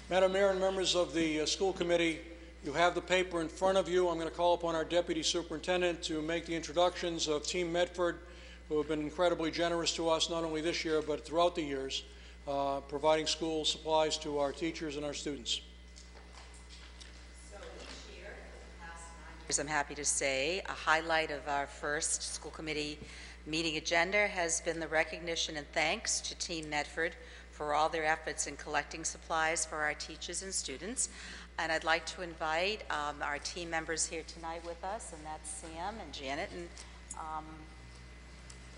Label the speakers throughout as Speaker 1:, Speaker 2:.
Speaker 1: Madam Mayor and members of the school committee, you have the paper in front of you. I'm going to call upon our deputy superintendent to make the introductions of Team Medford, who have been incredibly generous to us, not only this year, but throughout the years, providing school supplies to our teachers and our students.
Speaker 2: So each year, for the past 9 years, I'm happy to say, a highlight of our first school committee meeting agenda has been the recognition and thanks to Team Medford for all their efforts in collecting supplies for our teachers and students. And I'd like to invite our team members here tonight with us, and that's Sam and Janet and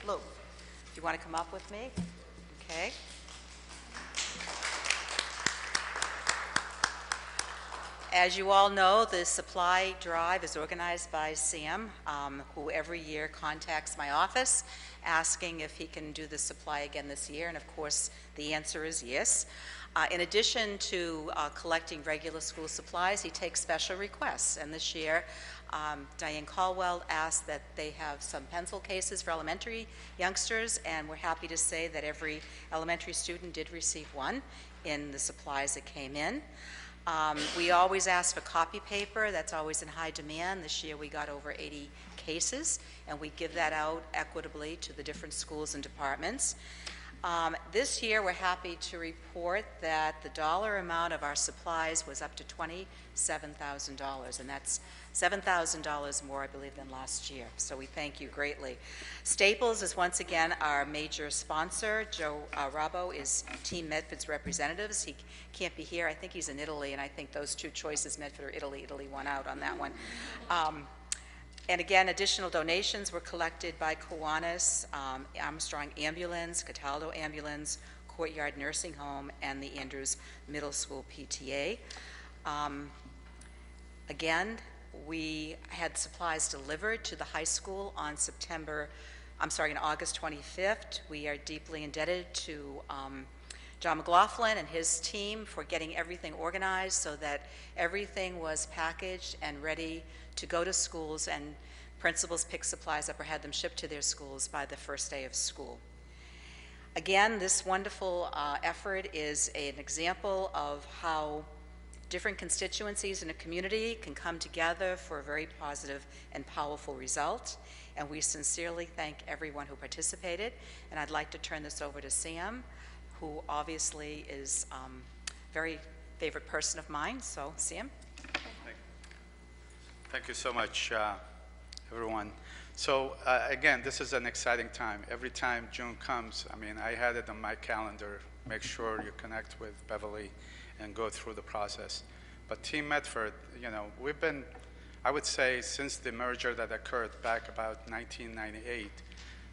Speaker 2: Lou. Do you want to come up with me? Okay. As you all know, the supply drive is organized by Sam, who every year contacts my office asking if he can do the supply again this year, and of course the answer is yes. In addition to collecting regular school supplies, he takes special requests, and this year Diane Caldwell asked that they have some pencil cases for elementary youngsters, and we're happy to say that every elementary student did receive one in the supplies that came in. We always ask for copy paper. That's always in high demand. This year we got over 80 cases, and we give that out equitably to the different schools and departments. This year we're happy to report that the dollar amount of our supplies was up to $27,000, and that's $7,000 more, I believe, than last year. So we thank you greatly. Staples is once again our major sponsor. Joe Rabbo is Team Medford's representatives. He can't be here. I think he's in Italy, and I think those two choices, Medford or Italy, Italy won out on that one. And again, additional donations were collected by Kiwanis, Armstrong Ambulance, Cataldo Ambulance, Courtyard Nursing Home, and the Andrews Middle School PTA. Again, we had supplies delivered to the high school on August 25th. We are deeply indebted to John McLaughlin and his team for getting everything organized so that everything was packaged and ready to go to schools, and principals picked supplies up or had them shipped to their schools by the first day of school. Again, this wonderful effort is an example of how different constituencies in a community can come together for a very positive and powerful result, and we sincerely thank everyone who participated. And I'd like to turn this over to Sam, who obviously is a very favorite person of mine. So, Sam.
Speaker 3: Thank you so much, everyone. So again, this is an exciting time. Every time June comes, I mean, I had it on my calendar, make sure you connect with Beverly and go through the process. But Team Medford, you know, we've been, I would say, since the merger that occurred back about 1998,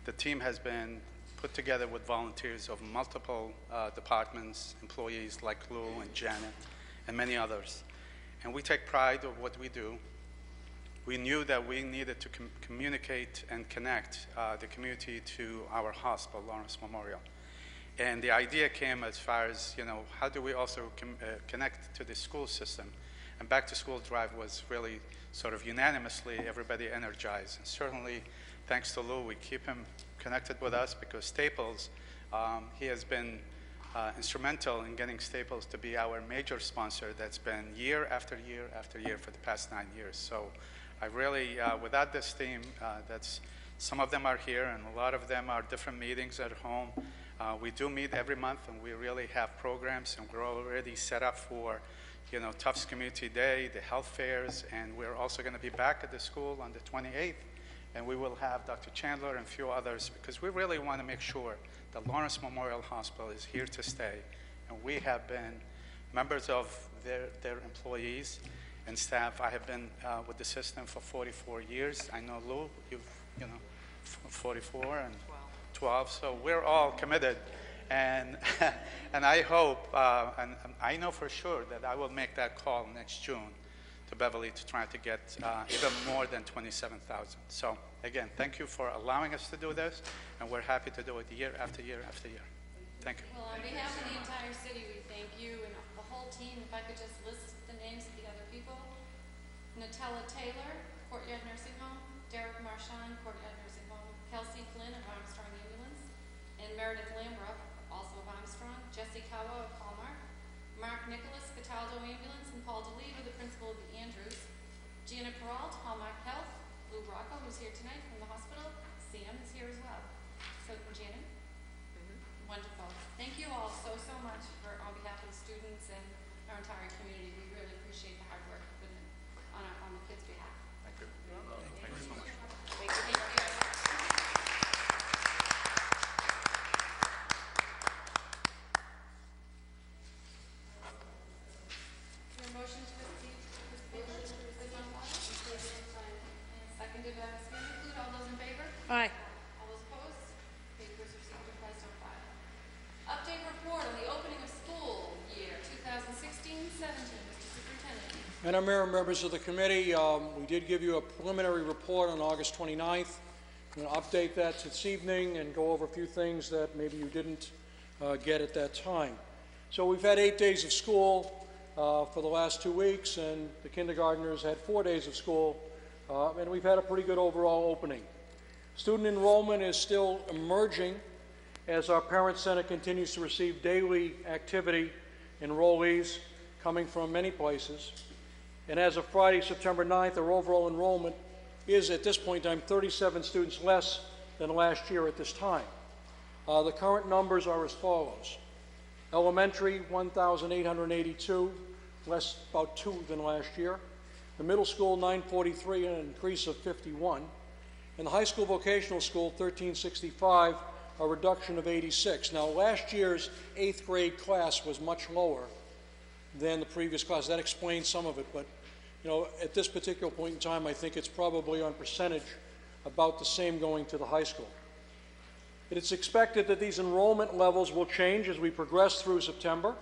Speaker 3: the team has been put together with volunteers of multiple departments, employees like Lou and Janet and many others. And we take pride of what we do. We knew that we needed to communicate and connect the community to our hospital, Lawrence Memorial. And the idea came as far as, you know, how do we also connect to the school system? And Back to School Drive was really sort of unanimously everybody energized. And certainly, thanks to Lou, we keep him connected with us because Staples, he has been instrumental in getting Staples to be our major sponsor that's been year after year after year for the past 9 years. So I really, without this team, some of them are here and a lot of them are different meetings at home. We do meet every month and we really have programs, and we're already set up for, you know, Tufts Community Day, the health fairs, and we're also going to be back at the school on the 28th, and we will have Dr. Chandler and a few others because we really want to make sure that Lawrence Memorial Hospital is here to stay, and we have been members of their employees and staff. I have been with the system for 44 years. I know Lou, you've, you know, 44 and 12, so we're all committed, and and I hope, and I know for sure that I will make that call next June to Beverly to try to get even more than 27,000. So again, thank you for allowing us to do this, and we're happy to do it year after year after year. Thank you.
Speaker 4: Well, on behalf of the entire city, we thank you and the whole team. If I could just list the names of the other people: Nutella Taylor, Courtyard Nursing Home; Derek Marchand, Courtyard Nursing Home; Kelsey Flynn of Armstrong Ambulance; and Meredith Lambrup, also of Armstrong; Jesse Kawa of Hallmark; Mark Nicholas, Cataldo Ambulance, and Paul DeLeva, the principal of the Andrews. Janet Peralt, Hallmark Health. Lou Rocco, who's here tonight from the hospital. Sam is here as well. So, Janet? Wonderful. Thank you all so much on behalf of the students and our entire community. We really appreciate the hard work put in on the kids' behalf.
Speaker 3: Thank you.
Speaker 4: Thank you so much.
Speaker 2: Thank you.
Speaker 4: Your motion to receive this paper is on file? And seconded by Ms. Vanderklut. All those in favor?
Speaker 5: Aye.
Speaker 4: All those opposed? Papers received and placed on file. Update report on the opening of school year 2016-17. Mr. Superintendent.
Speaker 1: Madam Mayor, members of the committee, we did give you a preliminary report on August 29th. I'm going to update that this evening and go over a few things that maybe you didn't get at that time. So we've had 8 days of school for the last 2 weeks, and the kindergartners had 4 days of school, and we've had a pretty good overall opening. Student enrollment is still emerging as our Parent Center continues to receive daily activity enrollees coming from many places. And as of Friday, September 9th, our overall enrollment is at this point in time 37 students less than last year at this time. The current numbers are as follows. Elementary, 1,882, less about 2 than last year. The middle school, 943, an increase of 51. And the high school vocational school, 1365, a reduction of 86. Now, last year's 8th grade class was much lower than the previous class. That explains some of it, but you know, at this particular point in time, I think it's probably on percentage about the same going to the high school. It is expected that these enrollment levels will change as we progress through September.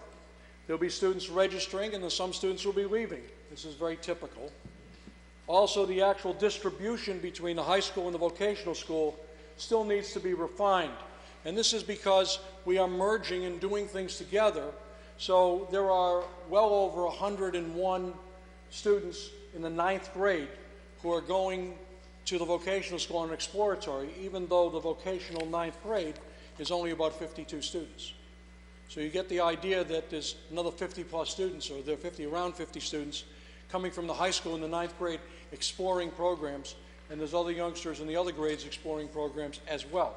Speaker 1: There'll be students registering, and then some students will be leaving. This is very typical. Also, the actual distribution between the high school and the vocational school still needs to be refined. And this is because we are merging and doing things together. So there are well over 101 students in the 9th grade who are going to the vocational school on an exploratory, even though the vocational 9th grade is only about 52 students. So you get the idea that there's another 50 plus students, or there are around 50 students coming from the high school in the 9th grade exploring programs, and there's other youngsters in the other grades exploring programs as well.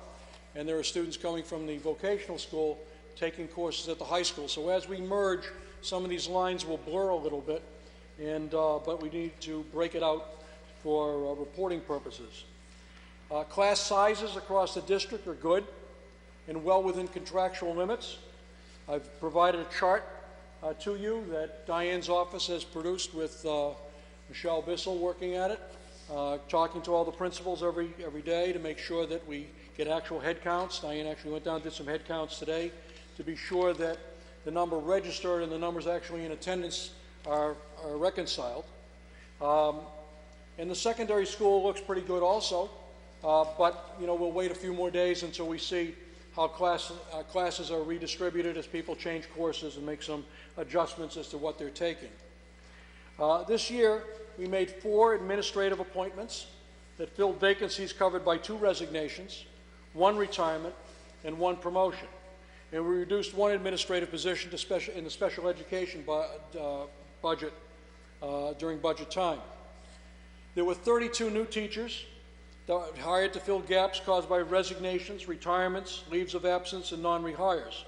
Speaker 1: And there are students coming from the vocational school taking courses at the high school. So as we merge, some of these lines will blur a little bit, and but we need to break it out for reporting purposes. Class sizes across the district are good and well within contractual limits. I've provided a chart to you that Diane's office has produced with Michelle Bissell working at it, talking to all the principals every day to make sure that we get actual head counts. Diane actually went down and did some head counts today to be sure that the number registered and the numbers actually in attendance are reconciled. And the secondary school looks pretty good also, but you know, we'll wait a few more days until we see how classes are redistributed as people change courses and make some adjustments as to what they're taking. This year, we made 4 administrative appointments that filled vacancies covered by 2 resignations, 1 retirement, and 1 promotion. And we reduced 1 administrative position to in the special education budget during budget time. There were 32 new teachers that were hired to fill gaps caused by resignations, retirements, leaves of absence, and non-rehires.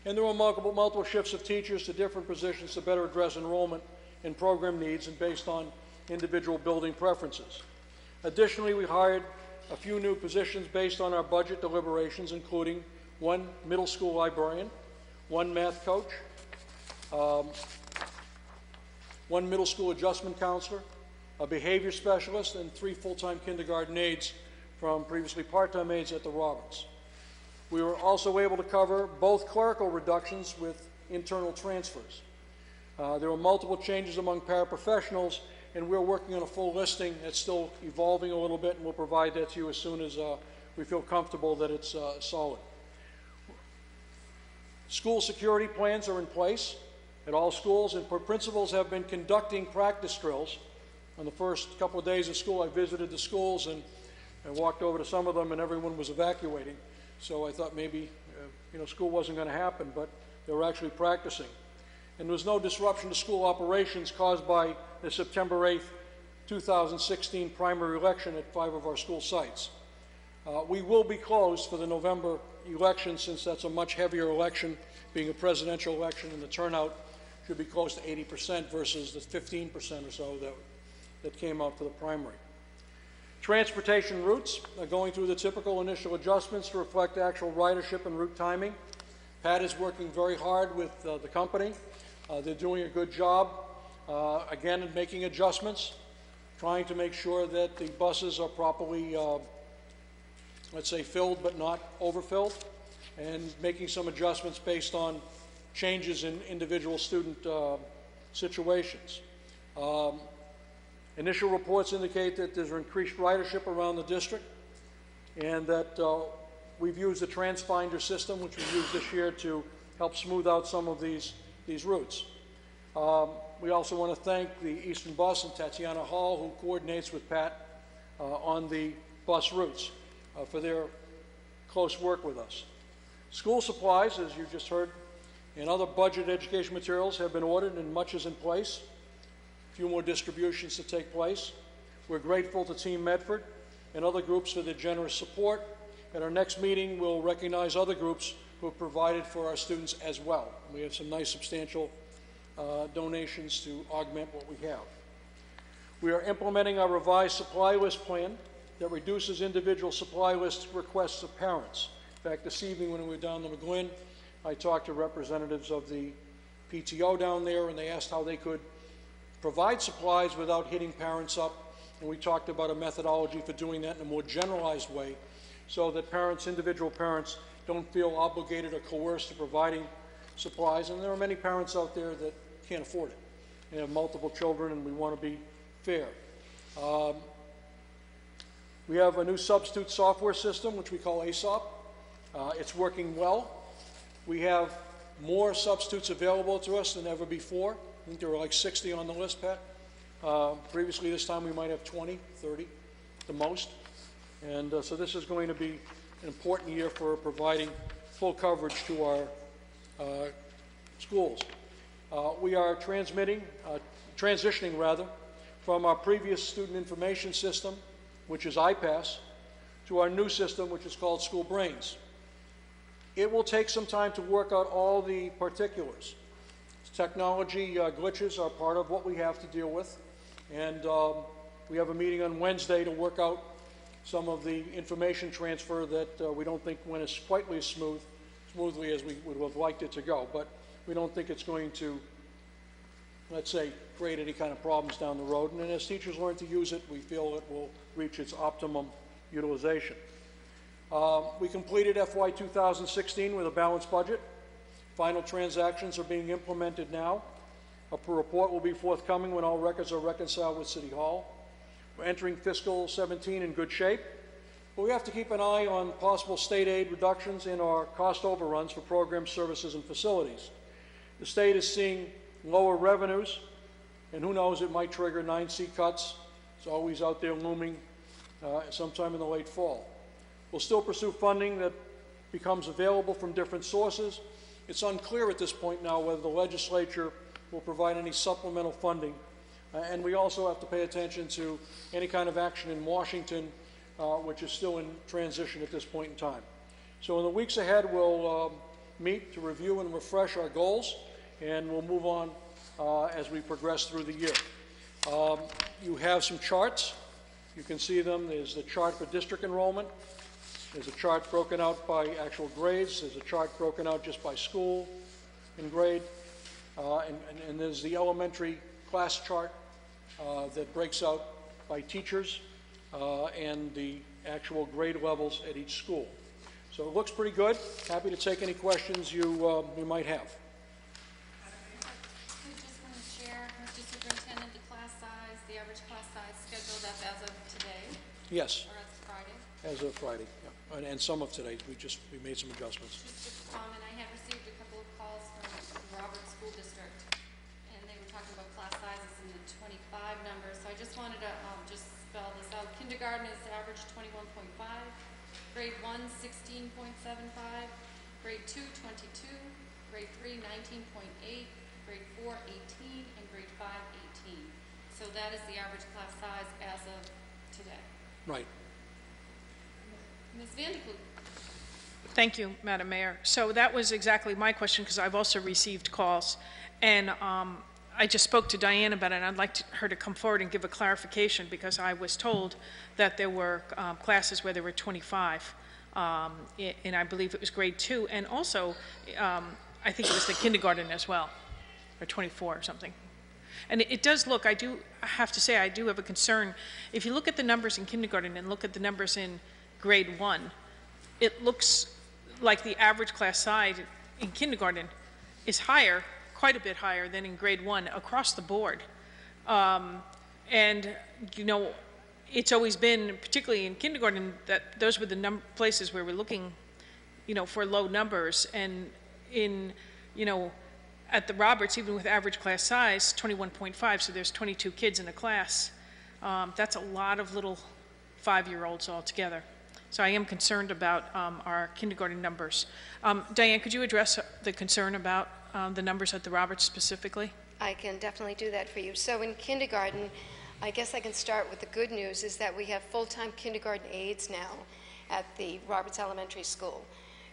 Speaker 1: And there were multiple shifts of teachers to different positions to better address enrollment and program needs and based on individual building preferences. Additionally, we hired a few new positions based on our budget deliberations, including 1 middle school librarian, 1 math coach, 1 middle school adjustment counselor, a behavior specialist, and 3 full-time kindergarten aides from previously part-time aides at the Roberts. We were also able to cover both clerical reductions with internal transfers. There were multiple changes among paraprofessionals, and we're working on a full listing that's still evolving a little bit, and we'll provide that to you as soon as we feel comfortable that it's solid. School security plans are in place at all schools, and principals have been conducting practice drills. On the first couple of days of school, I visited the schools and walked over to some of them, and everyone was evacuating. So I thought maybe school wasn't going to happen, but they were actually practicing. and there was no disruption to school operations caused by the September 8th, 2016 primary election at 5 of our school sites. We will be closed for the November election, since that's a much heavier election, being a presidential election, and the turnout should be close to 80% versus the 15% or so that came out for the primary. Transportation routes are going through the typical initial adjustments to reflect actual ridership and route timing. Pat is working very hard with the company. They're doing a good job, again, in making adjustments, trying to make sure that the buses are properly, let's say, filled but not overfilled, and making some adjustments based on changes in individual student situations. Initial reports indicate that there's increased ridership around the district, and that we've used the TransFinder system, which we've used this year, to help smooth out some of these routes. We also want to thank the Eastern Bus and Tatiana Hall, who coordinates with Pat on the bus routes, for their close work with us. School supplies, as you just heard, and other budget education materials have been ordered, and much is in place. A few more distributions to take place. We're grateful to Team Medford and other groups for their generous support. At our next meeting, we'll recognize other groups who have provided for our students as well. We have some nice substantial donations to augment what we have. We are implementing our revised supply list plan that reduces individual supply list requests of parents. In fact, this evening when we were down to McGlynn, I talked to representatives of the PTO down there, and they asked how they could provide supplies without hitting parents up, and we talked about a methodology for doing that in a more generalized way, so that parents, individual parents, don't feel obligated or coerced to providing supplies. And there are many parents out there that can't afford it. They have multiple children, and we want to be fair. We have a new substitute software system, which we call ASOP. It's working well. We have more substitutes available to us than ever before. I think there were like 60 on the list, Pat. Previously, this time we might have 20, 30, the most. And so this is going to be an important year for providing full coverage to our schools. We are transitioning from our previous student information system, which is IPASS, to our new system, which is called School Brains. It will take some time to work out all the particulars. Technology glitches are part of what we have to deal with, and we have a meeting on Wednesday to work out some of the information transfer that we don't think went as quite as smoothly as we would have liked it to go, but we don't think it's going to, let's say, create any kind of problems down the road. And as teachers learn to use it, we feel it will reach its optimum utilization. We completed FY 2016 with a balanced budget. Final transactions are being implemented now. A report will be forthcoming when all records are reconciled with City Hall. We're entering fiscal 17 in good shape, but we have to keep an eye on possible state aid reductions in our cost overruns for programs, services, and facilities. The state is seeing lower revenues, and who knows, it might trigger 9C cuts. It's always out there looming sometime in the late fall. We'll still pursue funding that becomes available from different sources. It's unclear at this point now whether the legislature will provide any supplemental funding, and we also have to pay attention to any kind of action in Washington, which is still in transition at this point in time. So in the weeks ahead, we'll meet to review and refresh our goals, and we'll move on as we progress through the year. You have some charts. You can see them. There's the chart for district enrollment. There's a chart broken out by actual grades. There's a chart broken out just by school and grade. And there's the elementary class chart that breaks out by teachers and the actual grade levels at each school. So it looks pretty good. Happy to take any questions you might have.
Speaker 4: I just want to share, Mr. Superintendent, the class size, the average class size schedule, that's as of today?
Speaker 1: Yes,
Speaker 4: Or as of Friday?
Speaker 1: as of Friday. Yeah. And some of today. We made some adjustments.
Speaker 4: Just a comment, I have received a couple of calls from the Roberts School District, and they were talking about class sizes in the 25 numbers, so I just wanted to just spell this out. Kindergarten is average 21.5, grade 1, 16.75, grade 2, 22, grade 3, 19.8, grade 4, 18, and grade 5, 18. So that is the average class size as of today.
Speaker 1: Right.
Speaker 4: Ms. Vanderklut.
Speaker 5: Thank you, Madam Mayor. So that was exactly my question, because I've also received calls, and I just spoke to Diane about it, and I'd like her to come forward and give a clarification, because I was told that there were classes where there were 25, and I believe it was grade 2, and also I think it was the kindergarten as well, or 24 or something. And it does look, I have to say, I do have a concern. If you look at the numbers in kindergarten and look at the numbers in grade 1, it looks like the average class size in kindergarten is higher, quite a bit higher than in grade 1 across the board. And, you know, it's always been, particularly in kindergarten, that those were the places where we're looking, you know, for low numbers. And in, you know, at the Roberts, even with average class size, 21.5, so there's 22 kids in a class. That's a lot of little 5-year-olds altogether. So I am concerned about our kindergarten numbers. Diane, could you address the concern about the numbers at the Roberts specifically?
Speaker 6: I can definitely do that for you. So in kindergarten, I guess I can start with the good news is that we have full-time kindergarten aides now at the Roberts Elementary School.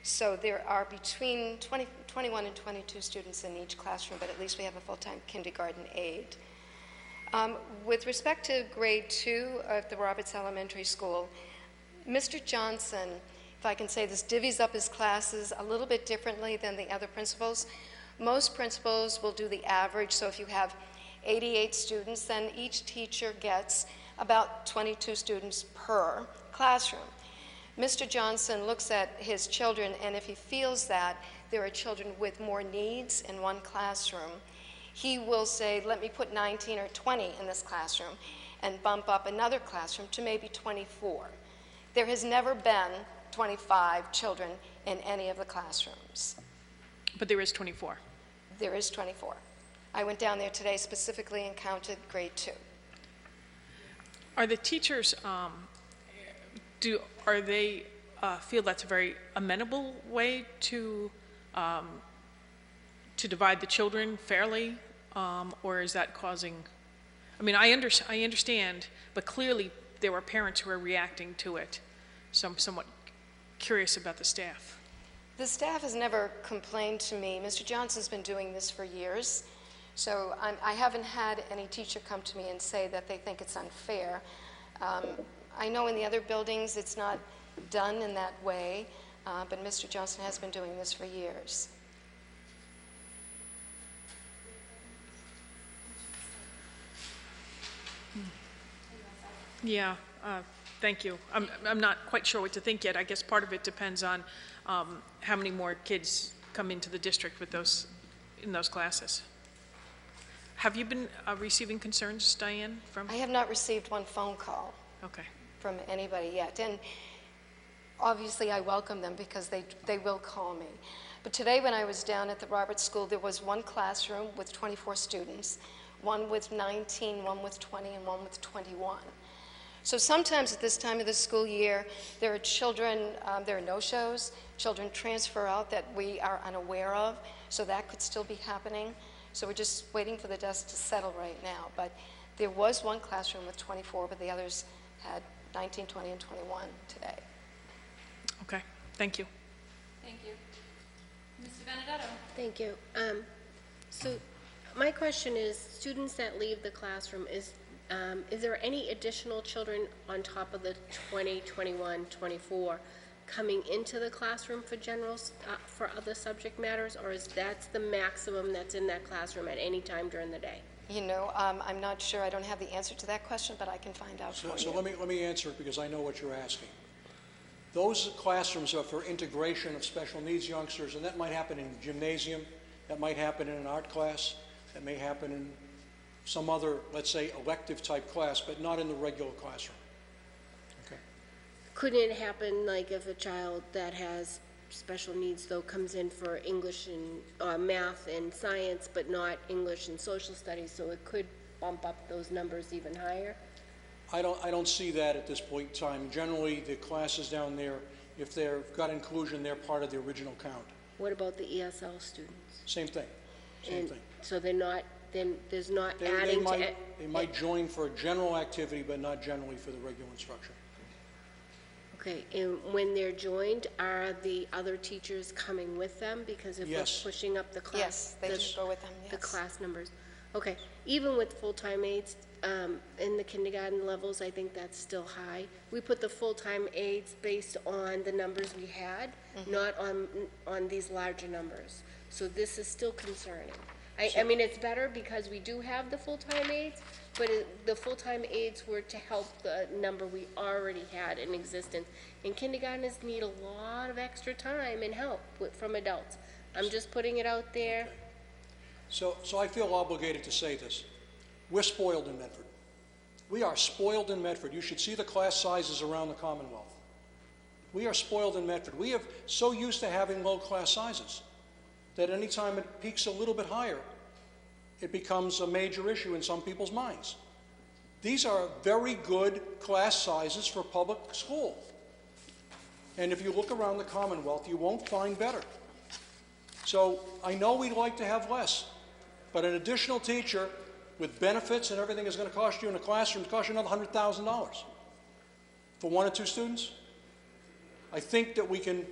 Speaker 6: So there are between 21 and 22 students in each classroom, but at least we have a full-time kindergarten aide. With respect to grade 2 of the Roberts Elementary School, Mr. Johnson, if I can say this, divvies up his classes a little bit differently than the other principals. Most principals will do the average, so if you have 88 students, then each teacher gets about 22 students per classroom. Mr. Johnson looks at his children, and if he feels that there are children with more needs in one classroom, he will say, let me put 19 or 20 in this classroom and bump up another classroom to maybe 24. There has never been 25 children in any of the classrooms.
Speaker 5: But there is 24.
Speaker 6: There is 24. I went down there today specifically and counted grade 2.
Speaker 5: Are the teachers, are they feel that's a very amenable way to divide the children fairly, or is that causing, I mean, I understand, but clearly there were parents who are reacting to it. So I'm somewhat curious about the staff.
Speaker 6: The staff has never complained to me. Mr. Johnson's been doing this for years, so I haven't had any teacher come to me and say that they think it's unfair. I know in the other buildings it's not done in that way, but Mr. Johnson has been doing this for years.
Speaker 5: Yeah, thank you. I'm not quite sure what to think yet. I guess part of it depends on how many more kids come into the district with in those classes. Have you been receiving concerns, Diane, from?
Speaker 6: I have not received one phone call from anybody yet. And obviously I welcome them because they will call me. But today when I was down at the Roberts School, there was one classroom with 24 students, one with 19, one with 20, and one with 21. So sometimes at this time of the school year, there are children, there are no-shows, children transfer out that we are unaware of, so that could still be happening. So we're just waiting for the dust to settle right now. But there was one classroom with 24, but the others had 19, 20, and 21 today.
Speaker 5: Okay, thank you.
Speaker 4: Thank you. Mr. Benedetto.
Speaker 7: Thank you. So my question is, students that leave the classroom, is there any additional children on top of the 20, 21, 24 coming into the classroom for for other subject matters, or is that the maximum that's in that classroom at any time during the day?
Speaker 6: You know, I'm not sure. I don't have the answer to that question, but I can find out for you.
Speaker 1: So let me answer it because I know what you're asking. Those classrooms are for integration of special needs youngsters, and that might happen in a gymnasium, that might happen in an art class, that may happen in some other, let's say, elective type class, but not in the regular classroom. Okay.
Speaker 7: Couldn't it happen like if a child that has special needs though comes in for English and math and science, but not English and social studies, so it could bump up those numbers even higher?
Speaker 1: I don't see that at this point in time. Generally, the classes down there, if they've got inclusion, they're part of the original count.
Speaker 7: What about the ESL students?
Speaker 1: Same thing. Same
Speaker 7: And
Speaker 1: thing.
Speaker 7: so they're not, then there's not
Speaker 1: They
Speaker 7: adding to
Speaker 1: might,
Speaker 7: it?
Speaker 1: they might join for a general activity, but not generally for the regular instruction.
Speaker 7: Okay, and when they're joined, are the other teachers coming with them? Because if we're
Speaker 1: Yes.
Speaker 7: pushing up the class.
Speaker 6: Yes, they do go with them,
Speaker 7: The
Speaker 6: yes.
Speaker 7: class numbers. Okay, even with full-time aides, in the kindergarten levels, I think that's still high. We put the full-time aides based on the numbers we had, not on these larger numbers. So this is still concerning. I mean, it's better because we do have the full-time aides, but the full-time aides were to help the number we already had in existence. And kindergartners need a lot of extra time and help from adults. I'm just putting it out there.
Speaker 1: So I feel obligated to say this. We're spoiled in Medford. We are spoiled in Medford. You should see the class sizes around the Commonwealth. We are spoiled in Medford. We are so used to having low class sizes that anytime it peaks a little bit higher, it becomes a major issue in some people's minds. These are very good class sizes for public school. And if you look around the Commonwealth, you won't find better. So I know we'd like to have less, but an additional teacher with benefits and everything is going to cost you in a classroom, cost you another $100,000 for 1 or 2 students. I think that we can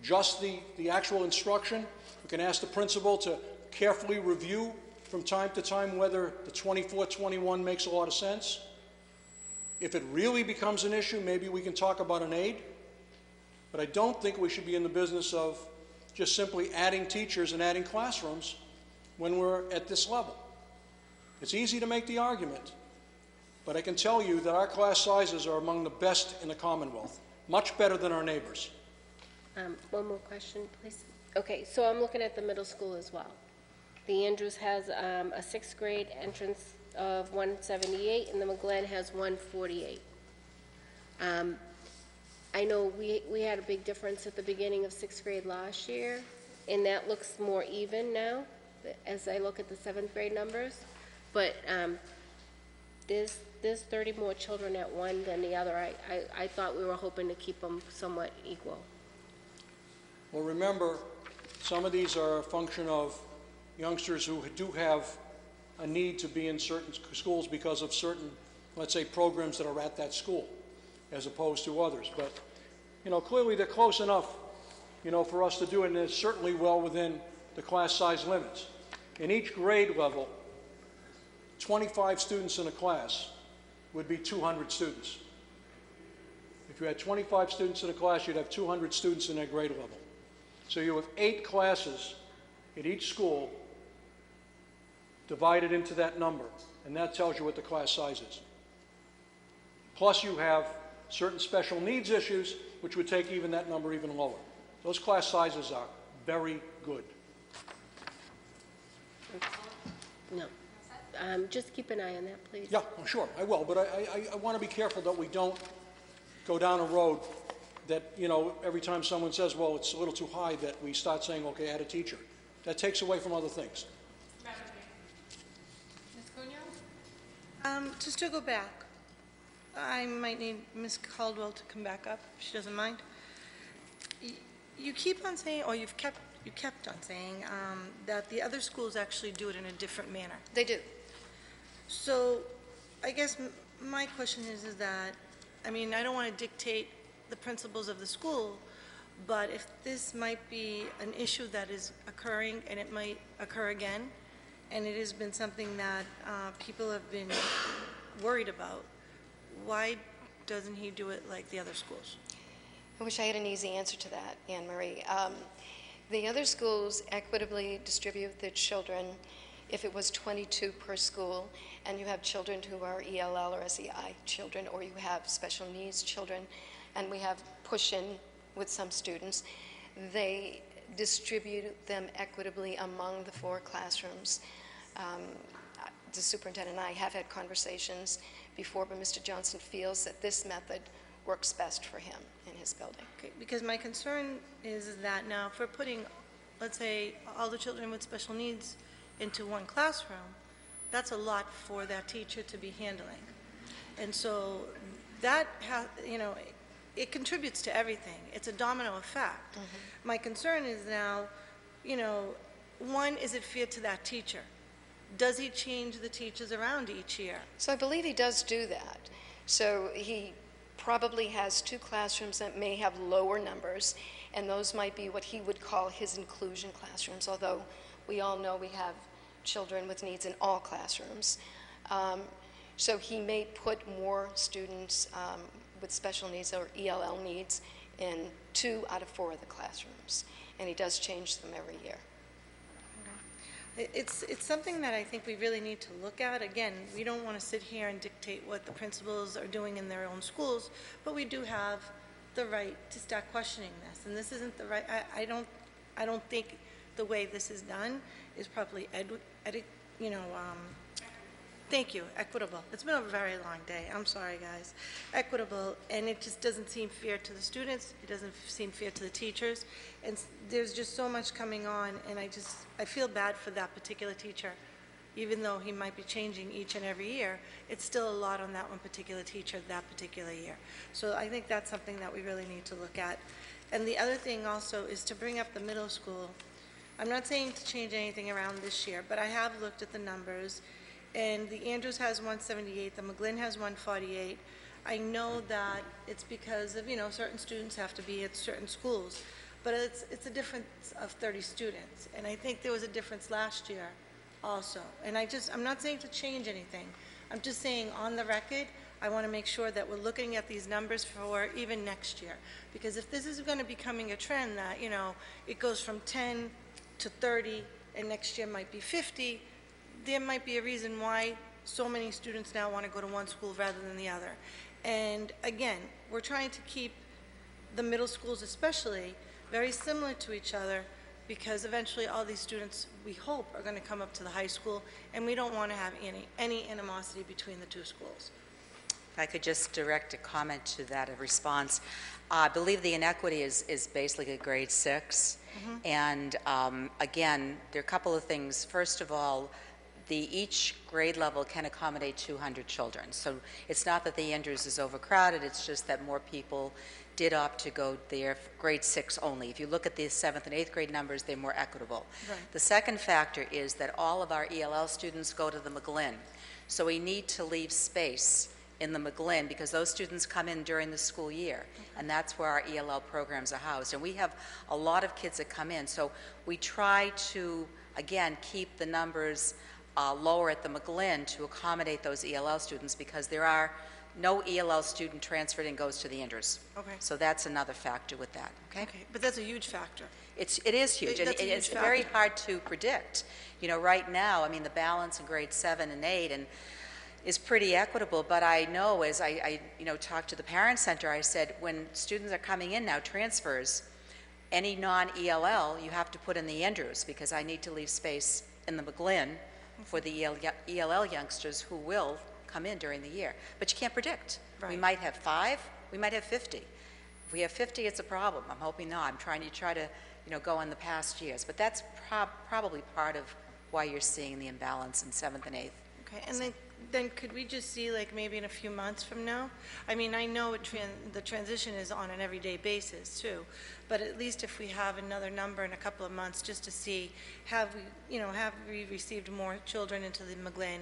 Speaker 1: adjust the actual instruction. We can ask the principal to carefully review from time to time whether the 24-21 makes a lot of sense. If it really becomes an issue, maybe we can talk about an aide. But I don't think we should be in the business of just simply adding teachers and adding classrooms when we're at this level. It's easy to make the argument, but I can tell you that our class sizes are among the best in the Commonwealth, much better than our neighbors.
Speaker 7: One more question, please. Okay, so I'm looking at the middle school as well. The Andrews has a 6th grade entrance of 178, and the McGlenn has 148. I know we had a big difference at the beginning of 6th grade last year, and that looks more even now as I look at the 7th grade numbers. But there's 30 more children at one than the other. I thought we were hoping to keep them somewhat equal.
Speaker 1: Well, remember, some of these are a function of youngsters who do have a need to be in certain schools because of certain, let's say, programs that are at that school, as opposed to others. But, you know, clearly they're close enough, you know, for us to do it, and it's certainly well within the class size limits. In each grade level, 25 students in a class would be 200 students. If you had 25 students in a class, you'd have 200 students in that grade level. So you have 8 classes at each school divided into that number, and that tells you what the class size is. Plus you have certain special needs issues, which would take even that number even lower. Those class sizes are very good.
Speaker 7: No. Just keep an eye on that, please.
Speaker 1: Yeah, well, sure, I will, but I want to be careful that we don't go down a road that, you know, every time someone says, well, it's a little too high, that we start saying, okay, add a teacher. That takes away from other things.
Speaker 4: Ms. Cunha?
Speaker 8: Just to go back, I might need Ms. Caldwell to come back up, if she doesn't mind. You keep on saying, or you kept on saying, that the other schools actually do it in a different manner.
Speaker 6: They do.
Speaker 8: So I guess my question is that, I mean, I don't want to dictate the principles of the school, but if this might be an issue that is occurring and it might occur again, and it has been something that people have been worried about, why doesn't he do it like the other schools?
Speaker 6: I wish I had an easy answer to that, Anne Marie. The other schools equitably distribute their children. If it was 22 per school, and you have children who are ELL or SEI children, or you have special needs children, and we have push-in with some students, they distribute them equitably among the 4 classrooms. The superintendent and I have had conversations before, but Mr. Johnson feels that this method works best for him in his building.
Speaker 8: Okay, because my concern is that now if we're putting, let's say, all the children with special needs into one classroom, that's a lot for that teacher to be handling. And so that, you know, it contributes to everything. It's a domino effect. My concern is now, you know, one, is it fair to that teacher? Does he change the teachers around each year?
Speaker 6: So I believe he does do that. So he probably has 2 classrooms that may have lower numbers, and those might be what he would call his inclusion classrooms, although we all know we have children with needs in all classrooms. So he may put more students with special needs or ELL needs in 2 out of 4 of the classrooms, and he does change them every year.
Speaker 8: It's something that I think we really need to look at. Again, we don't want to sit here and dictate what the principals are doing in their own schools, but we do have the right to start questioning this. And this isn't the right, I don't think the way this is done is probably thank you, equitable. It's been a very long day. I'm sorry, guys. Equitable, and it just doesn't seem fair to the students. It doesn't seem fair to the teachers. And there's just so much coming on, and I feel bad for that particular teacher. Even though he might be changing each and every year, it's still a lot on that one particular teacher that particular year. So I think that's something that we really need to look at. And the other thing also is to bring up the middle school. I'm not saying to change anything around this year, but I have looked at the numbers. And the Andrews has 178, the McGlynn has 148. I know that it's because of, certain students have to be at certain schools, but it's a difference of 30 students. And I think there was a difference last year also. And I'm not saying to change anything. I'm just saying on the record, I want to make sure that we're looking at these numbers for even next year. Because if this is going to be becoming a trend that, it goes from 10 to 30 and next year might be 50, there might be a reason why so many students now want to go to one school rather than the other. And again, we're trying to keep the middle schools especially very similar to each other, because eventually all these students, we hope, are going to come up to the high school, and we don't want to have any animosity between the 2 schools.
Speaker 2: If I could just direct a comment to that, a response. I believe the inequity is basically a grade 6. And again, there are a couple of things. First of all, each grade level can accommodate 200 children. So it's not that the Andrews is overcrowded, it's just that more people did opt to go there for grade 6 only. If you look at the 7th and 8th grade numbers, they're more equitable.
Speaker 8: Right.
Speaker 2: The second factor is that all of our ELL students go to the McGlynn. So we need to leave space in the McGlynn because those students come in during the school year, and that's where our ELL programs are housed. And we have a lot of kids that come in. So we try to, again, keep the numbers lower at the McGlynn to accommodate those ELL students, because there are no ELL student transferred and goes to the Andrews.
Speaker 8: Okay.
Speaker 2: So that's another factor with that, okay?
Speaker 8: Okay, but that's a huge factor.
Speaker 2: It is huge, and
Speaker 8: That's a huge
Speaker 2: it's very
Speaker 8: factor.
Speaker 2: hard to predict. Right now, the balance in grade 7 and 8 is pretty equitable, but I know as I talked to the Parent Center, I said, when students are coming in now, transfers, any non-ELL, you have to put in the Andrews, because I need to leave space in the McGlynn for the ELL youngsters who will come in during the year. But you can't predict.
Speaker 8: Right.
Speaker 2: We might have 5, we might have 50. If we have 50, it's a problem. I'm hoping not. I'm trying to go on the past years. But that's probably part of why you're seeing the imbalance in 7th and 8th.
Speaker 8: Okay, and then could we just see, like, maybe in a few months from now? I know the transition is on an everyday basis too, but at least if we have another number in a couple of months, just to see, have we received more children into the McGlynn,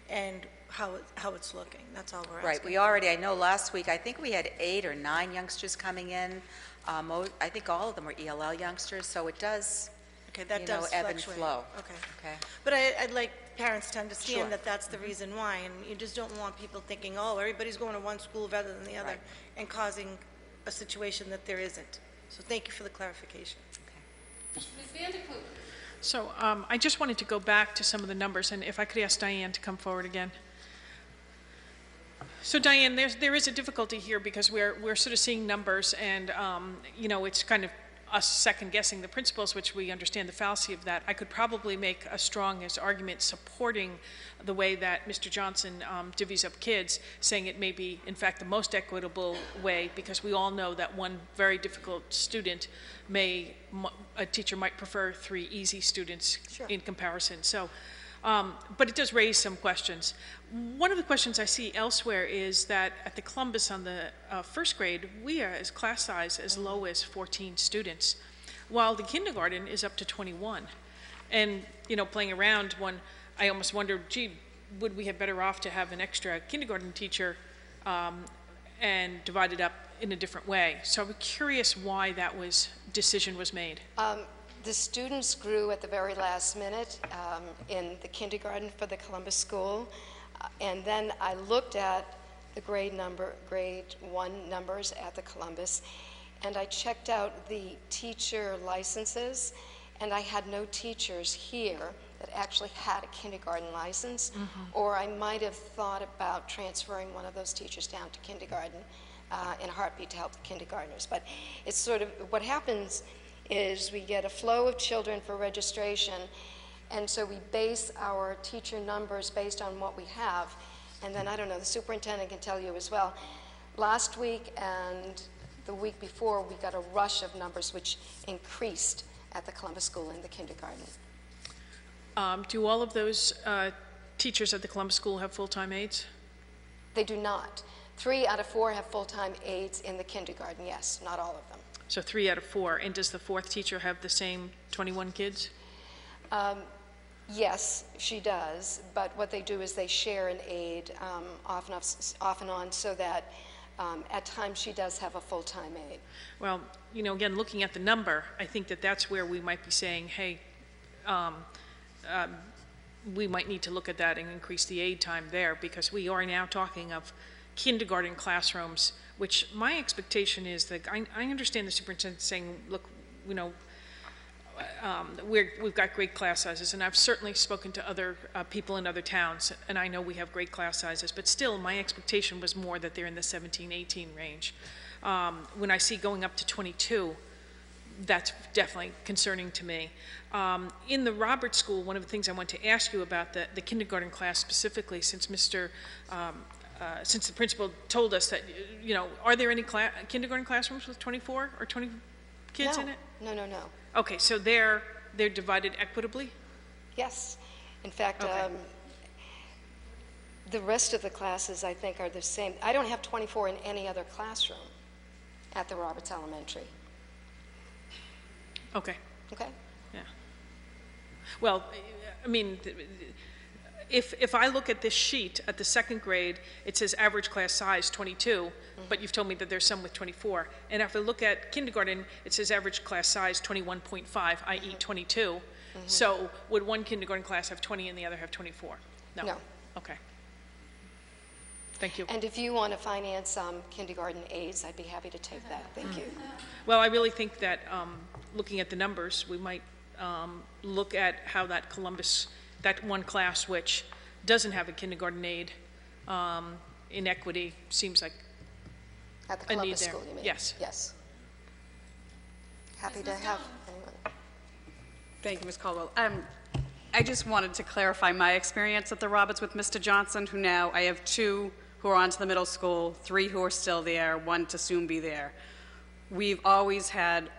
Speaker 8: and how it's looking. That's all we're asking.
Speaker 2: Right. I know last week, I think we had 8 or 9 youngsters coming in. I think all of them were ELL youngsters, so it does,
Speaker 8: Okay, that does
Speaker 2: ebb and
Speaker 8: fluctuate.
Speaker 2: flow.
Speaker 8: Okay. But I'd like parents to understand
Speaker 2: Sure.
Speaker 8: that that's the reason why, and you just don't want people thinking, oh, everybody's going to one school rather than the other,
Speaker 2: Right.
Speaker 8: and causing a situation that there isn't. So thank you for the clarification.
Speaker 4: Ms. Vanderpool.
Speaker 5: So I just wanted to go back to some of the numbers, and if I could ask Diane to come forward again. So Diane, there is a difficulty here because we're sort of seeing numbers, and it's kind of us second-guessing the principles, which we understand the fallacy of that. I could probably make a strong argument supporting the way that Mr. Johnson divvies up kids, saying it may be, in fact, the most equitable way, because we all know that one very difficult student a teacher might prefer 3 easy students in comparison. So, but it does raise some questions. One of the questions I see elsewhere is that at the Columbus on the first grade, we are as class size as low as 14 students, while the kindergarten is up to 21. And, playing around, I almost wondered, gee, would we have better off to have an extra kindergarten teacher and divide it up in a different way? So I'm curious why that decision was made.
Speaker 6: The students grew at the very last minute in the kindergarten for the Columbus School. And then I looked at the grade 1 numbers at the Columbus, and I checked out the teacher licenses, and I had no teachers here that actually had a kindergarten license, or I might have thought about transferring one of those teachers down to kindergarten in a heartbeat to help the kindergartners. But it's sort of, what happens is we get a flow of children for registration, and so we base our teacher numbers based on what we have. And then, I don't know, the superintendent can tell you as well. Last week and the week before, we got a rush of numbers which increased at the Columbus School in the kindergarten.
Speaker 5: Do all of those teachers at the Columbus School have full-time aides?
Speaker 6: They do not. 3 out of 4 have full-time aides in the kindergarten, yes, not all of them.
Speaker 5: So 3 out of 4. And does the 4th teacher have the same 21 kids?
Speaker 6: Yes, she does, but what they do is they share an aide off and on, so that at times she does have a full-time aide.
Speaker 5: Well, again, looking at the number, I think that's where we might be saying, hey, we might need to look at that and increase the aide time there, because we are now talking of kindergarten classrooms, which my expectation is that I understand the superintendent saying, look, we've got great class sizes, and I've certainly spoken to other people in other towns, and I know we have great class sizes, but still my expectation was more that they're in the 17, 18 range. When I see going up to 22, that's definitely concerning to me. In the Roberts School, one of the things I want to ask you about the kindergarten class specifically, since since the principal told us that, are there any kindergarten classrooms with 24 or 20 kids in it?
Speaker 6: No.
Speaker 5: Okay, so they're divided equitably?
Speaker 6: Yes. In fact,
Speaker 5: Okay.
Speaker 6: The rest of the classes, I think, are the same. I don't have 24 in any other classroom at the Roberts Elementary.
Speaker 5: Okay,
Speaker 6: Okay?
Speaker 5: yeah. Well, I mean, if I look at this sheet at the 2nd grade, it says average class size 22, but you've told me that there's some with 24. And if I look at kindergarten, it says average class size 21.5, i.e. 22. So would one kindergarten class have 20 and the other have 24?
Speaker 6: No.
Speaker 5: Okay. Thank you.
Speaker 6: And if you want to finance kindergarten aides, I'd be happy to take that. Thank you.
Speaker 5: Well, I really think that looking at the numbers, we might look at how that that one class which doesn't have a kindergarten aide in equity seems like
Speaker 6: At the
Speaker 5: a need
Speaker 6: Columbus
Speaker 5: there.
Speaker 6: School, you mean?
Speaker 5: Yes.
Speaker 6: Yes. Happy to have anyone.
Speaker 9: Thank you, Ms. Caldwell. I just wanted to clarify my experience at the Roberts with Mr. Johnson, who now I have 2 who are on to the middle school, 3 who are still there, 1 to soon be there. We've always had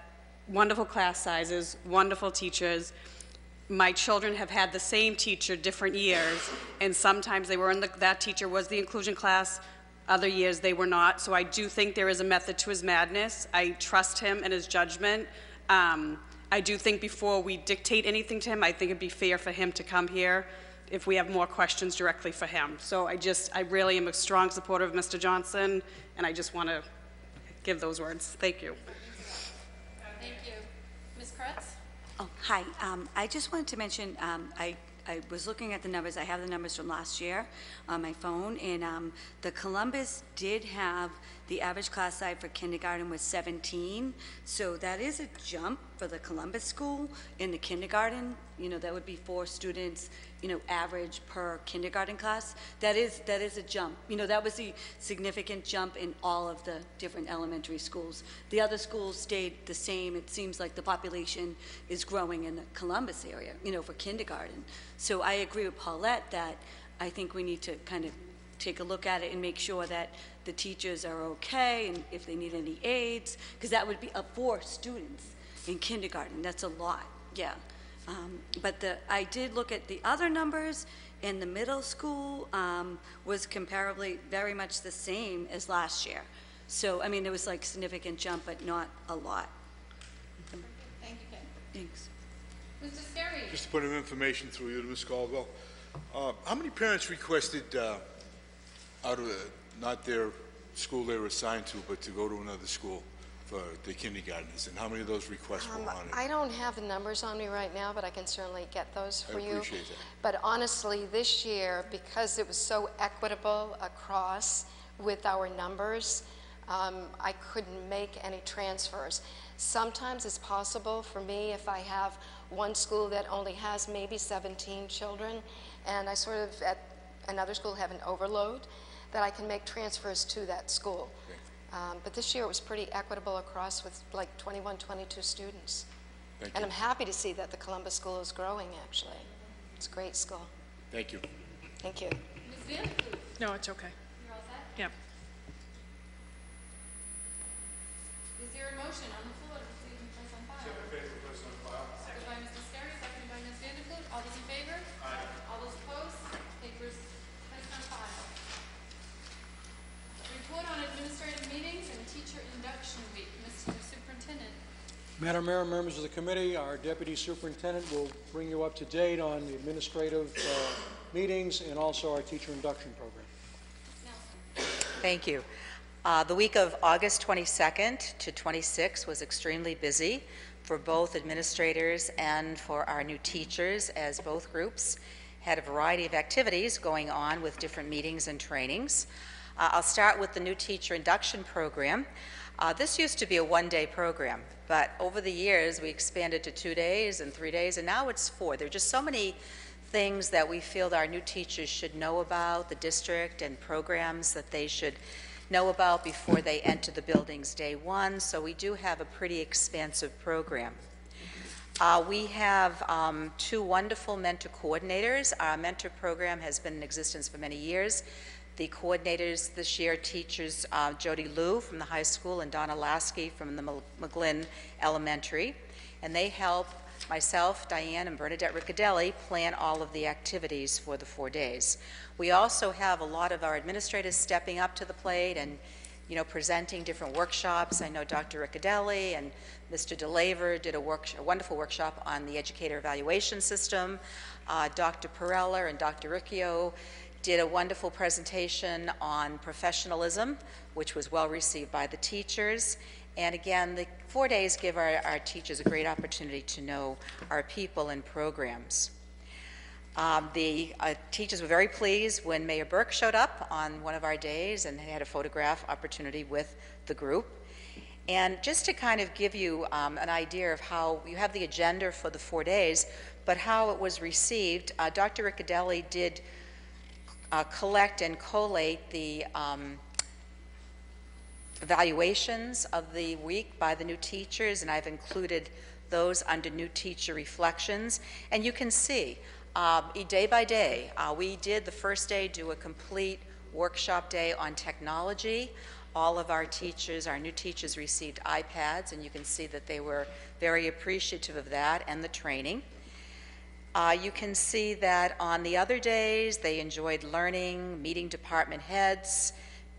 Speaker 9: wonderful class sizes, wonderful teachers. My children have had the same teacher different years, and sometimes they were that teacher was the inclusion class, other years they were not. So I do think there is a method to his madness. I trust him and his judgment. I do think before we dictate anything to him, I think it'd be fair for him to come here if we have more questions directly for him. So I really am a strong supporter of Mr. Johnson, and I just want to give those words. Thank you.
Speaker 4: Thank you. Ms. Kretz?
Speaker 10: Oh, hi. I just wanted to mention, I was looking at the numbers. I have the numbers from last year on my phone, and the Columbus did have the average class size for kindergarten was 17, so that is a jump for the Columbus school in the kindergarten. That would be 4 students, average per kindergarten class. That is a jump. That was a significant jump in all of the different elementary schools. The other schools stayed the same. It seems like the population is growing in the Columbus area, for kindergarten. So I agree with Paulette that I think we need to kind of take a look at it and make sure that the teachers are okay, and if they need any aides, because that would be 4 students in kindergarten. That's a lot, yeah. But I did look at the other numbers, and the middle school was comparably very much the same as last year. So, I mean, it was like significant jump, but not a lot.
Speaker 4: Thank you, Kate.
Speaker 10: Thanks.
Speaker 4: Mr. Scarry?
Speaker 11: Just a point of information through you to Ms. Caldwell. How many parents requested out of not their school they were assigned to, but to go to another school for the kindergartners, and how many of those requests were honored?
Speaker 6: I don't have the numbers on me right now, but I can certainly get those for you.
Speaker 11: I appreciate that.
Speaker 6: But honestly, this year, because it was so equitable across with our numbers, I couldn't make any transfers. Sometimes it's possible for me if I have one school that only has maybe 17 children, and I sort of at another school have an overload, that I can make transfers to that school. But this year it was pretty equitable across with like 21, 22 students.
Speaker 11: Thank
Speaker 6: And
Speaker 11: you.
Speaker 6: I'm happy to see that the Columbus School is growing, actually. It's a great school.
Speaker 11: Thank you.
Speaker 6: Thank you.
Speaker 4: Ms. Van de Kloot?
Speaker 5: No, it's okay.
Speaker 4: You're all set?
Speaker 5: Yeah.
Speaker 4: Is there a motion on the floor to receive and place on file? Seconded by Mr. Scarry, seconded by Ms. Van de Kloot. All those in favor? Aye. All those opposed? Papers placed on file. Report on administrative meetings and teacher induction week. Mr. Superintendent.
Speaker 1: Madam Mayor, members of the committee, our Deputy Superintendent will bring you up to date on the administrative meetings and also our teacher induction program.
Speaker 2: Thank you. The week of August 22nd to 26th was extremely busy for both administrators and for our new teachers, as both groups had a variety of activities going on with different meetings and trainings. I'll start with the new teacher induction program. This used to be a one-day program, but over the years we expanded to 2 days and 3 days, and now it's 4. There are just so many things that we feel that our new teachers should know about the district and programs that they should know about before they enter the buildings day one, so we do have a pretty expansive program. We have 2 wonderful mentor coordinators. Our mentor program has been in existence for many years. The coordinators this year, teachers Jody Liu from the high school and Donna Lasky from the McGlynn Elementary, and they help myself, Diane, and Bernadette Riccadelli plan all of the activities for the 4 days. We also have a lot of our administrators stepping up to the plate and, presenting different workshops. I know Dr. Riccadelli and Mr. DeLaver did a wonderful workshop on the educator evaluation system. Dr. Perella and Dr. Riccio did a wonderful presentation on professionalism, which was well received by the teachers. And again, the 4 days give our teachers a great opportunity to know our people and programs. The teachers were very pleased when Mayor Burke showed up on one of our days and had a photograph opportunity with the group. And just to kind of give you an idea of how you have the agenda for the 4 days, but how it was received, Dr. Riccadelli did collect and collate the evaluations of the week by the new teachers, and I've included those under new teacher reflections. And you can see day by day, we did the first day do a complete workshop day on technology. All of our teachers, our new teachers, received iPads, and you can see that they were very appreciative of that and the training. You can see that on the other days, they enjoyed learning, meeting department heads,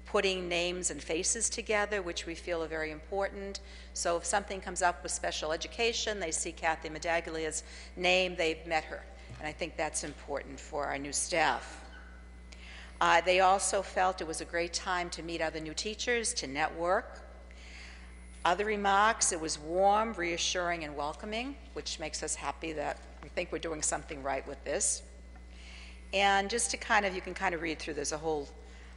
Speaker 2: putting names and faces together, which we feel are very important. So if something comes up with special education, they see Kathy Medaglia's name, they've met her. And I think that's important for our new staff. They also felt it was a great time to meet other new teachers, to network. Other remarks, it was warm, reassuring, and welcoming, which makes us happy that we think we're doing something right with this. And just to you can kind of read through, there's a whole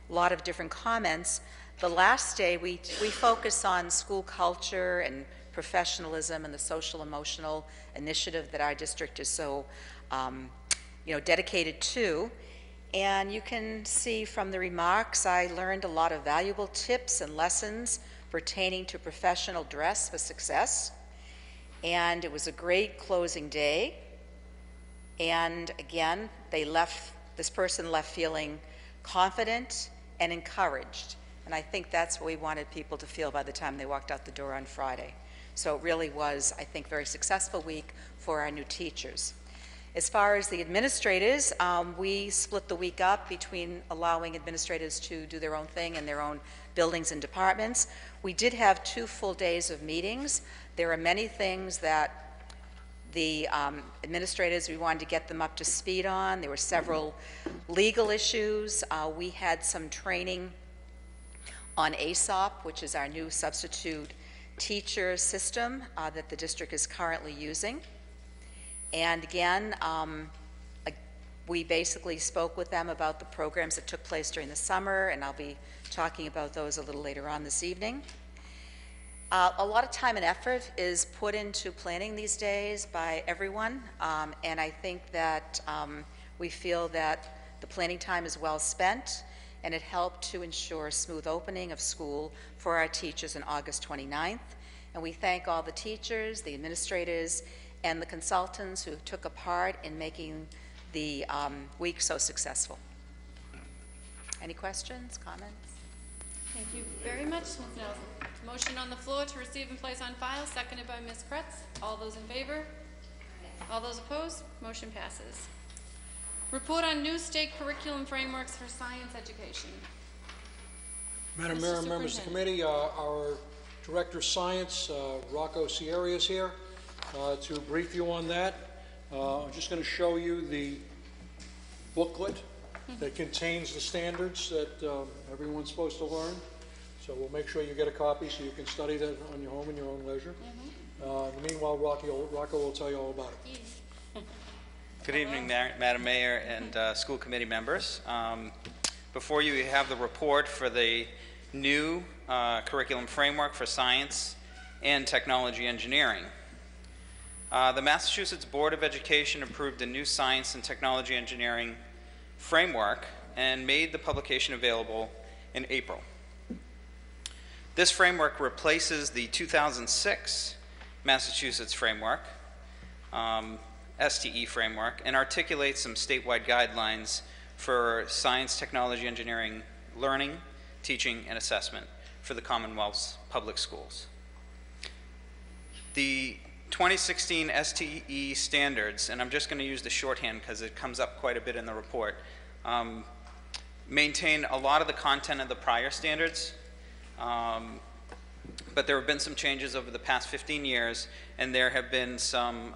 Speaker 2: lot of different comments. The last day, we focus on school culture and professionalism and the social emotional initiative that our district is so dedicated to. And you can see from the remarks, I learned a lot of valuable tips and lessons pertaining to professional dress for success. And it was a great closing day. And again, this person left feeling confident and encouraged. And I think that's what we wanted people to feel by the time they walked out the door on Friday. So it really was, I think, a very successful week for our new teachers. As far as the administrators, we split the week up between allowing administrators to do their own thing in their own buildings and departments. We did have 2 full days of meetings. There are many things that The administrators, we wanted to get them up to speed on. There were several legal issues. We had some training on ASOP, which is our new substitute teacher system that the district is currently using. And again, we basically spoke with them about the programs that took place during the summer, and I'll be talking about those a little later on this evening. A lot of time and effort is put into planning these days by everyone, and I think that we feel that the planning time is well spent, and it helped to ensure a smooth opening of school for our teachers on August 29th. And we thank all the teachers, the administrators, and the consultants who took a part in making the week so successful. Any questions, comments?
Speaker 4: Thank you very much, Ms. Nelson. Motion on the floor to receive and place on file, seconded by Ms. Kretz. All those in favor? All those opposed? Motion passes. Report on new state curriculum frameworks for science education.
Speaker 1: Madam
Speaker 4: Mr.
Speaker 1: Mayor and members of the committee, our Director of Science, Rocco Sierra, is here to brief you on that. I'm just going to show you the booklet that contains the standards that everyone's supposed to learn. So we'll make sure you get a copy so you can study that on your home in your own leisure. Meanwhile, Rocco will tell you all about it.
Speaker 12: Good evening, Madam Mayor and school committee members. Before you have the report for the new curriculum framework for science and technology engineering. The Massachusetts Board of Education approved a new science and technology engineering framework and made the publication available in April. This framework replaces the 2006 Massachusetts framework, STE framework, and articulates some statewide guidelines for science, technology, engineering, learning, teaching, and assessment for the Commonwealth's public schools. The 2016 STE standards, and I'm just going to use the shorthand because it comes up quite a bit in the report, maintain a lot of the content of the prior standards, but there have been some changes over the past 15 years, and there have been some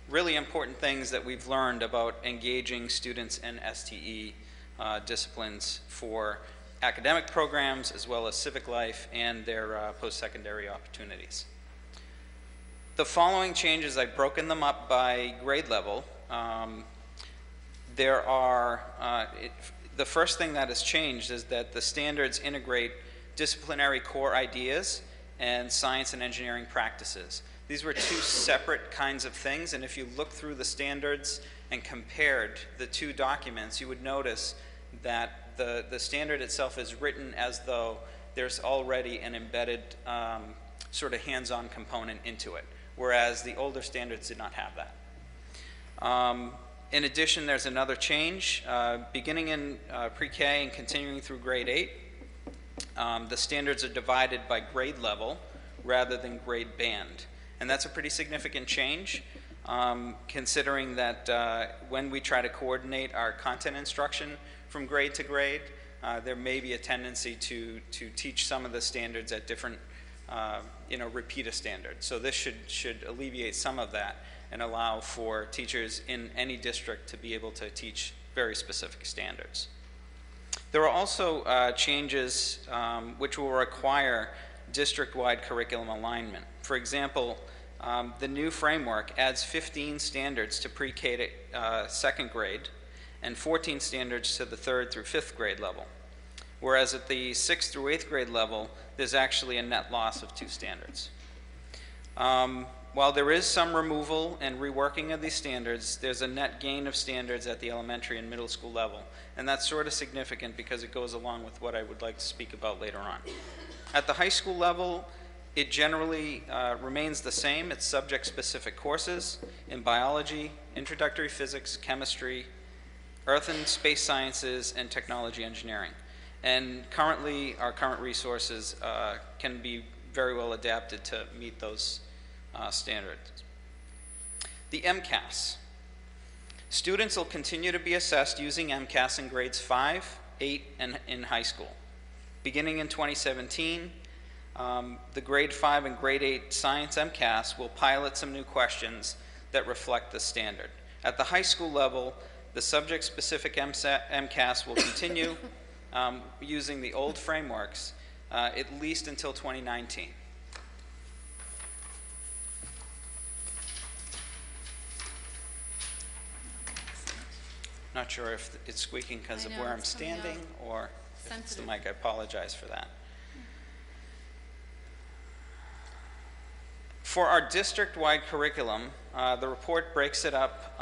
Speaker 12: really important things that we've learned about engaging students in STE disciplines for academic programs as well as civic life and their post-secondary opportunities. The following changes, I've broken them up by grade level. There are, the first thing that has changed is that the standards integrate disciplinary core ideas and science and engineering practices. These were two separate kinds of things, and if you look through the standards and compared the two documents, you would notice that the standard itself is written as though there's already an embedded sort of hands-on component into it, whereas the older standards did not have that. In addition, there's another change. Beginning in pre-K and continuing through grade 8, the standards are divided by grade level rather than grade band. And that's a pretty significant change, considering that when we try to coordinate our content instruction from grade to grade, there may be a tendency to teach some of the standards at different, repeat a standard. So this should alleviate some of that and allow for teachers in any district to be able to teach very specific standards. There are also changes which will require district-wide curriculum alignment. For example, the new framework adds 15 standards to pre-K to second grade and 14 standards to the 3rd through 5th grade level. Whereas at the 6th through 8th grade level, there's actually a net loss of 2 standards. While there is some removal and reworking of these standards, there's a net gain of standards at the elementary and middle school level. And that's sort of significant because it goes along with what I would like to speak about later on. At the high school level, it generally remains the same. It's subject-specific courses in biology, introductory physics, chemistry, earth and space sciences, and technology engineering. And currently, our current resources can be very well adapted to meet those standards. The MCAS. Students will continue to be assessed using MCAS in grades 5, 8, and in high school. Beginning in 2017, the grade 5 and grade 8 science MCAS will pilot some new questions that reflect the standard. At the high school level, the subject-specific MCAS will continue using the old frameworks at least until 2019. Not sure if it's squeaking because of
Speaker 4: I know,
Speaker 12: where I'm
Speaker 4: it's coming out
Speaker 12: standing or if it's the
Speaker 4: sensitive.
Speaker 12: mic. I apologize for that. For our district-wide curriculum, the report breaks it up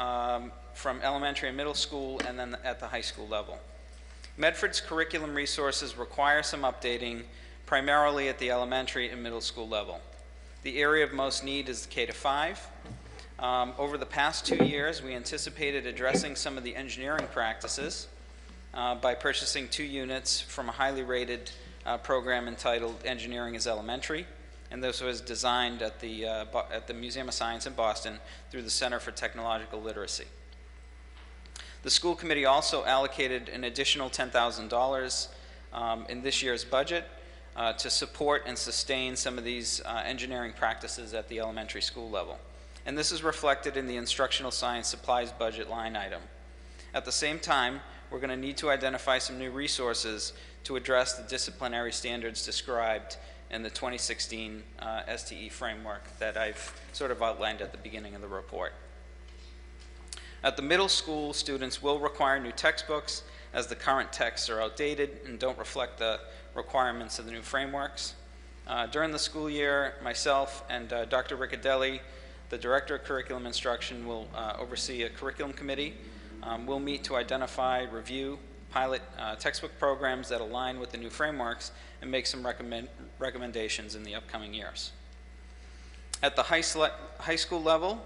Speaker 12: from elementary and middle school and then at the high school level. Medford's curriculum resources require some updating, primarily at the elementary and middle school level. The area of most need is the K-5. Over the past 2 years, we anticipated addressing some of the engineering practices by purchasing 2 units from a highly rated program entitled Engineering is Elementary, and this was designed at the Museum of Science in Boston through the Center for Technological Literacy. The school committee also allocated an additional $10,000 in this year's budget to support and sustain some of these engineering practices at the elementary school level. And this is reflected in the instructional science supplies budget line item. At the same time, we're going to need to identify some new resources to address the disciplinary standards described in the 2016 STE framework that I've sort of outlined at the beginning of the report. At the middle school, students will require new textbooks as the current texts are outdated and don't reflect the requirements of the new frameworks. During the school year, myself and Dr. Riccadelli, the Director of Curriculum Instruction, will oversee a curriculum committee. We'll meet to identify, review, pilot textbook programs that align with the new frameworks and make some recommendations in the upcoming years. At the high school level,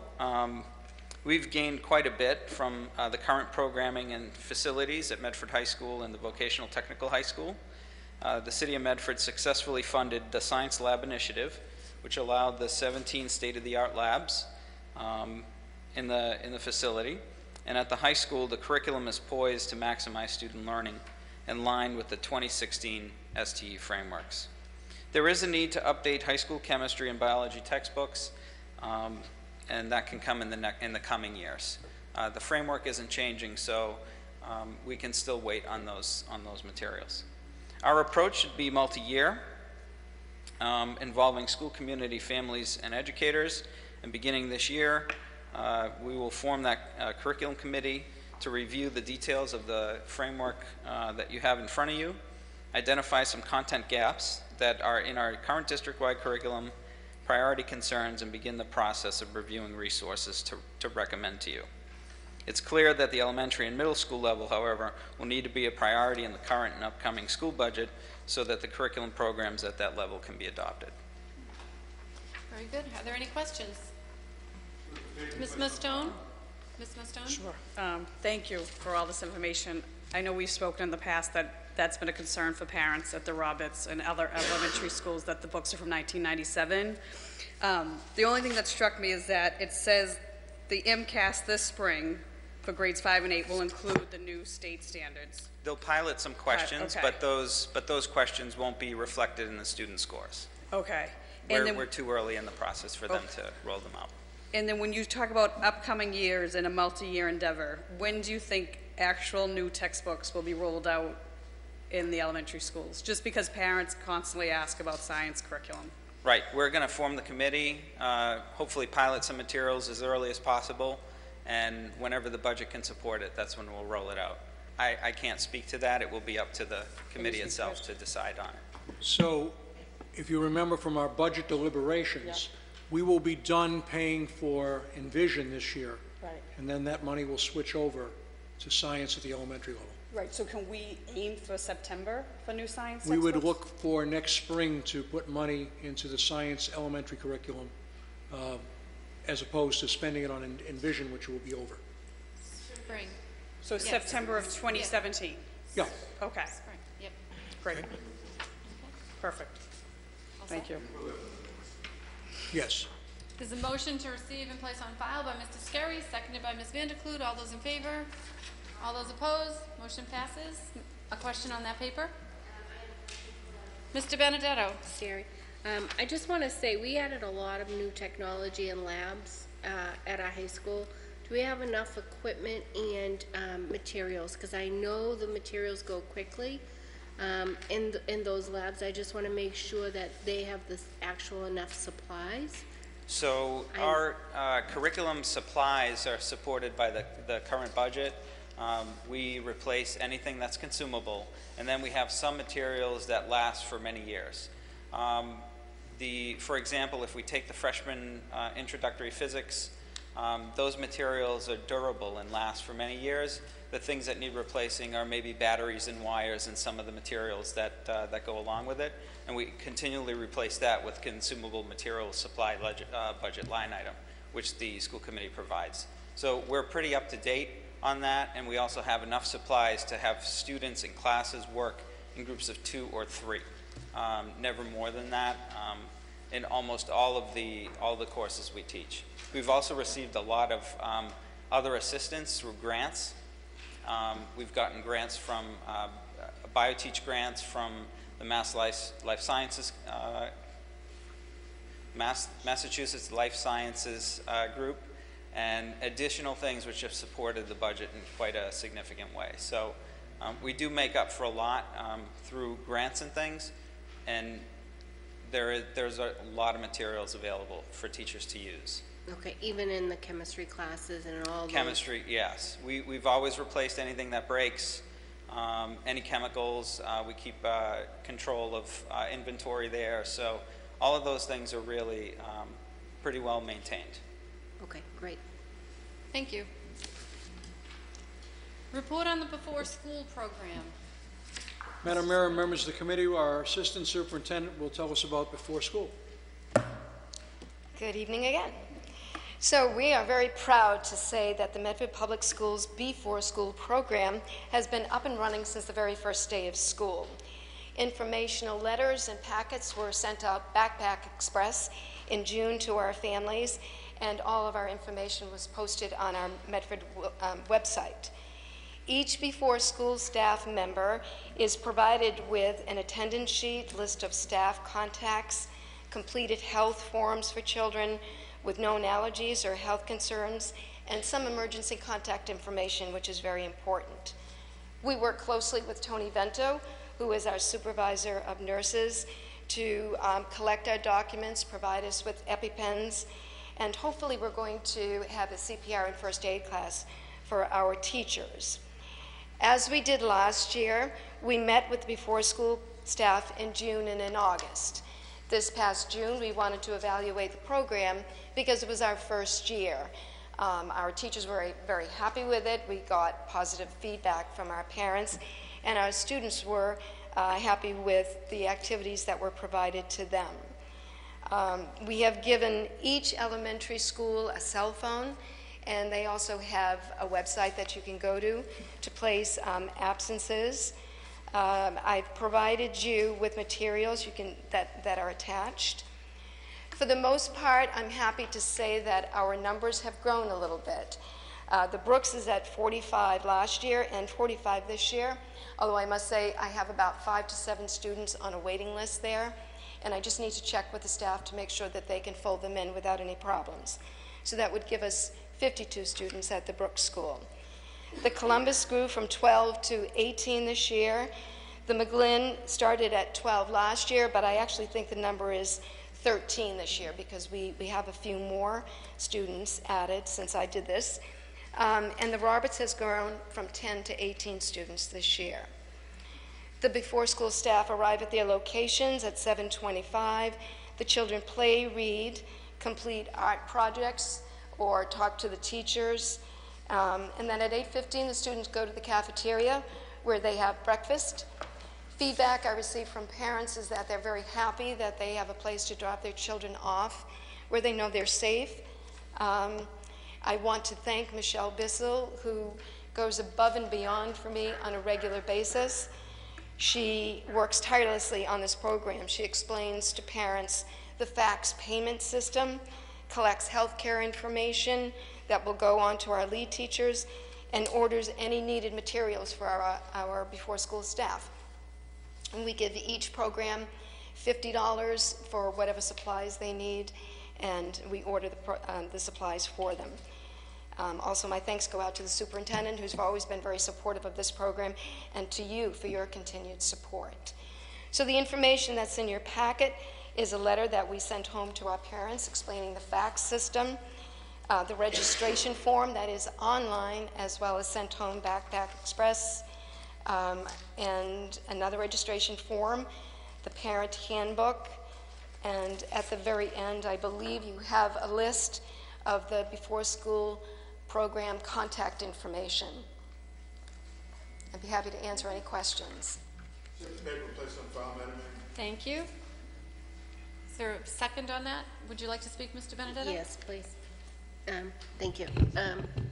Speaker 12: we've gained quite a bit from the current programming and facilities at Medford High School and the Vocational Technical High School. The City of Medford successfully funded the Science Lab Initiative, which allowed the 17 state-of-the-art labs in the facility. And at the high school, the curriculum is poised to maximize student learning in line with the 2016 STE frameworks. There is a need to update high school chemistry and biology textbooks, and that can come in the coming years. The framework isn't changing, so we can still wait on those materials. Our approach should be multi-year, involving school community, families, and educators. And beginning this year, we will form that curriculum committee to review the details of the framework that you have in front of you, identify some content gaps that are in our current district-wide curriculum, priority concerns, and begin the process of reviewing resources to recommend to you. It's clear that the elementary and middle school level, however, will need to be a priority in the current and upcoming school budget so that the curriculum programs at that level can be adopted.
Speaker 4: Very good. Are there any questions? Ms. Mustone? Ms. Mustone?
Speaker 9: Sure. Thank you for all this information. I know we've spoken in the past that that's been a concern for parents at the Roberts and other elementary schools, that the books are from 1997. The only thing that struck me is that it says the MCAS this spring for grades 5 and 8 will include the new state standards.
Speaker 12: They'll pilot some questions,
Speaker 9: okay.
Speaker 12: but those questions won't be reflected in the student scores.
Speaker 9: Okay.
Speaker 12: We're too early in the process for them to roll them out.
Speaker 9: And then when you talk about upcoming years and a multi-year endeavor, when do you think actual new textbooks will be rolled out in the elementary schools? Just because parents constantly ask about science curriculum.
Speaker 12: Right. We're going to form the committee, hopefully pilot some materials as early as possible, and whenever the budget can support it, that's when we'll roll it out. I can't speak to that. It will be up to the committee itself to decide on it.
Speaker 1: So, if you remember from our budget deliberations, we will be done paying for Envision this year.
Speaker 9: Right.
Speaker 1: And then that money will switch over to science at the elementary level.
Speaker 9: Right, so can we aim for September for new science
Speaker 1: We would
Speaker 9: textbooks?
Speaker 1: look for next spring to put money into the science elementary curriculum as opposed to spending it on Envision, which will be over.
Speaker 4: Spring.
Speaker 9: So
Speaker 4: Yes.
Speaker 9: September of 2017?
Speaker 1: Yeah.
Speaker 9: Okay,
Speaker 4: Spring. Yep.
Speaker 9: great. Perfect.
Speaker 4: All
Speaker 9: Thank
Speaker 4: set?
Speaker 9: you.
Speaker 1: Yes.
Speaker 4: There's a motion to receive and place on file by Mr. Skerry, seconded by Ms. Vanderklut. All those in favor? All those opposed? Motion passes. A question on that paper? Mr. Benedetto?
Speaker 7: Scary. I just want to say, we added a lot of new technology and labs at our high school. Do we have enough equipment and materials? Because I know the materials go quickly in those labs. I just want to make sure that they have the actual enough supplies.
Speaker 12: So our curriculum supplies are supported by the current budget. We replace anything that's consumable, and then we have some materials that last for many years. For example, if we take the freshman introductory physics, those materials are durable and last for many years. The things that need replacing are maybe batteries and wires and some of the materials that go along with it, and we continually replace that with consumable materials supply budget line item, which the school committee provides. So we're pretty up to date on that, and we also have enough supplies to have students in classes work in groups of 2 or 3, never more than that, in almost all the courses we teach. We've also received a lot of other assistance through grants. We've gotten grants from BioTeach grants from the Massachusetts Life Sciences group, and additional things which have supported the budget in quite a significant way. So we do make up for a lot through grants and things, and there's a lot of materials available for teachers to use.
Speaker 7: Okay, even in the chemistry classes and all those?
Speaker 12: Chemistry, yes. We've always replaced anything that breaks, any chemicals. We keep control of inventory there. So all of those things are really pretty well maintained.
Speaker 7: Okay, great.
Speaker 4: Thank you. Report on the before-school program.
Speaker 1: Madam Mayor and members of the committee, our Assistant Superintendent will tell us about before school.
Speaker 6: Good evening again. So we are very proud to say that the Medford Public Schools Before School program has been up and running since the very first day of school. Informational letters and packets were sent out Backpack Express in June to our families, and all of our information was posted on our Medford website. Each before school staff member is provided with an attendance sheet, list of staff contacts, completed health forms for children with known allergies or health concerns, and some emergency contact information, which is very important. We work closely with Tony Vento, who is our supervisor of nurses, to collect our documents, provide us with EpiPens, and hopefully we're going to have a CPR and first aid class for our teachers. As we did last year, we met with the before school staff in June and in August. This past June, we wanted to evaluate the program because it was our first year. Our teachers were very happy with it. We got positive feedback from our parents, and our students were happy with the activities that were provided to them. We have given each elementary school a cell phone, and they also have a website that you can go to place absences. I've provided you with materials that are attached. For the most part, I'm happy to say that our numbers have grown a little bit. The Brooks is at 45 last year and 45 this year, although I must say I have about 5 to 7 students on a waiting list there, and I just need to check with the staff to make sure that they can fold them in without any problems. So that would give us 52 students at the Brooks School. The Columbus grew from 12 to 18 this year. The McGlynn started at 12 last year, but I actually think the number is 13 this year because we have a few more students added since I did this. And the Roberts has grown from 10 to 18 students this year. The before school staff arrive at their locations at 7:25. The children play, read, complete art projects, or talk to the teachers. And then at 8:15, the students go to the cafeteria where they have breakfast. Feedback I receive from parents is that they're very happy that they have a place to drop their children off where they know they're safe. I want to thank Michelle Bissell, who goes above and beyond for me on a regular basis. She works tirelessly on this program. She explains to parents the fax payment system, collects healthcare information that will go on to our lead teachers, and orders any needed materials for our before school staff. And we give each program $50 for whatever supplies they need, and we order the supplies for them. Also, my thanks go out to the superintendent, who's always been very supportive of this program, and to you for your continued support. So the information that's in your packet is a letter that we sent home to our parents explaining the fax system, the registration form that is online as well as sent home Backpack Express, and another registration form, the parent handbook, and at the very end, I believe you have a list of the before-school program contact information. I'd be happy to answer any questions.
Speaker 4: Thank you. Is there a second on that? Would you like to speak, Mr. Benedetto?
Speaker 7: Yes, please. Thank you.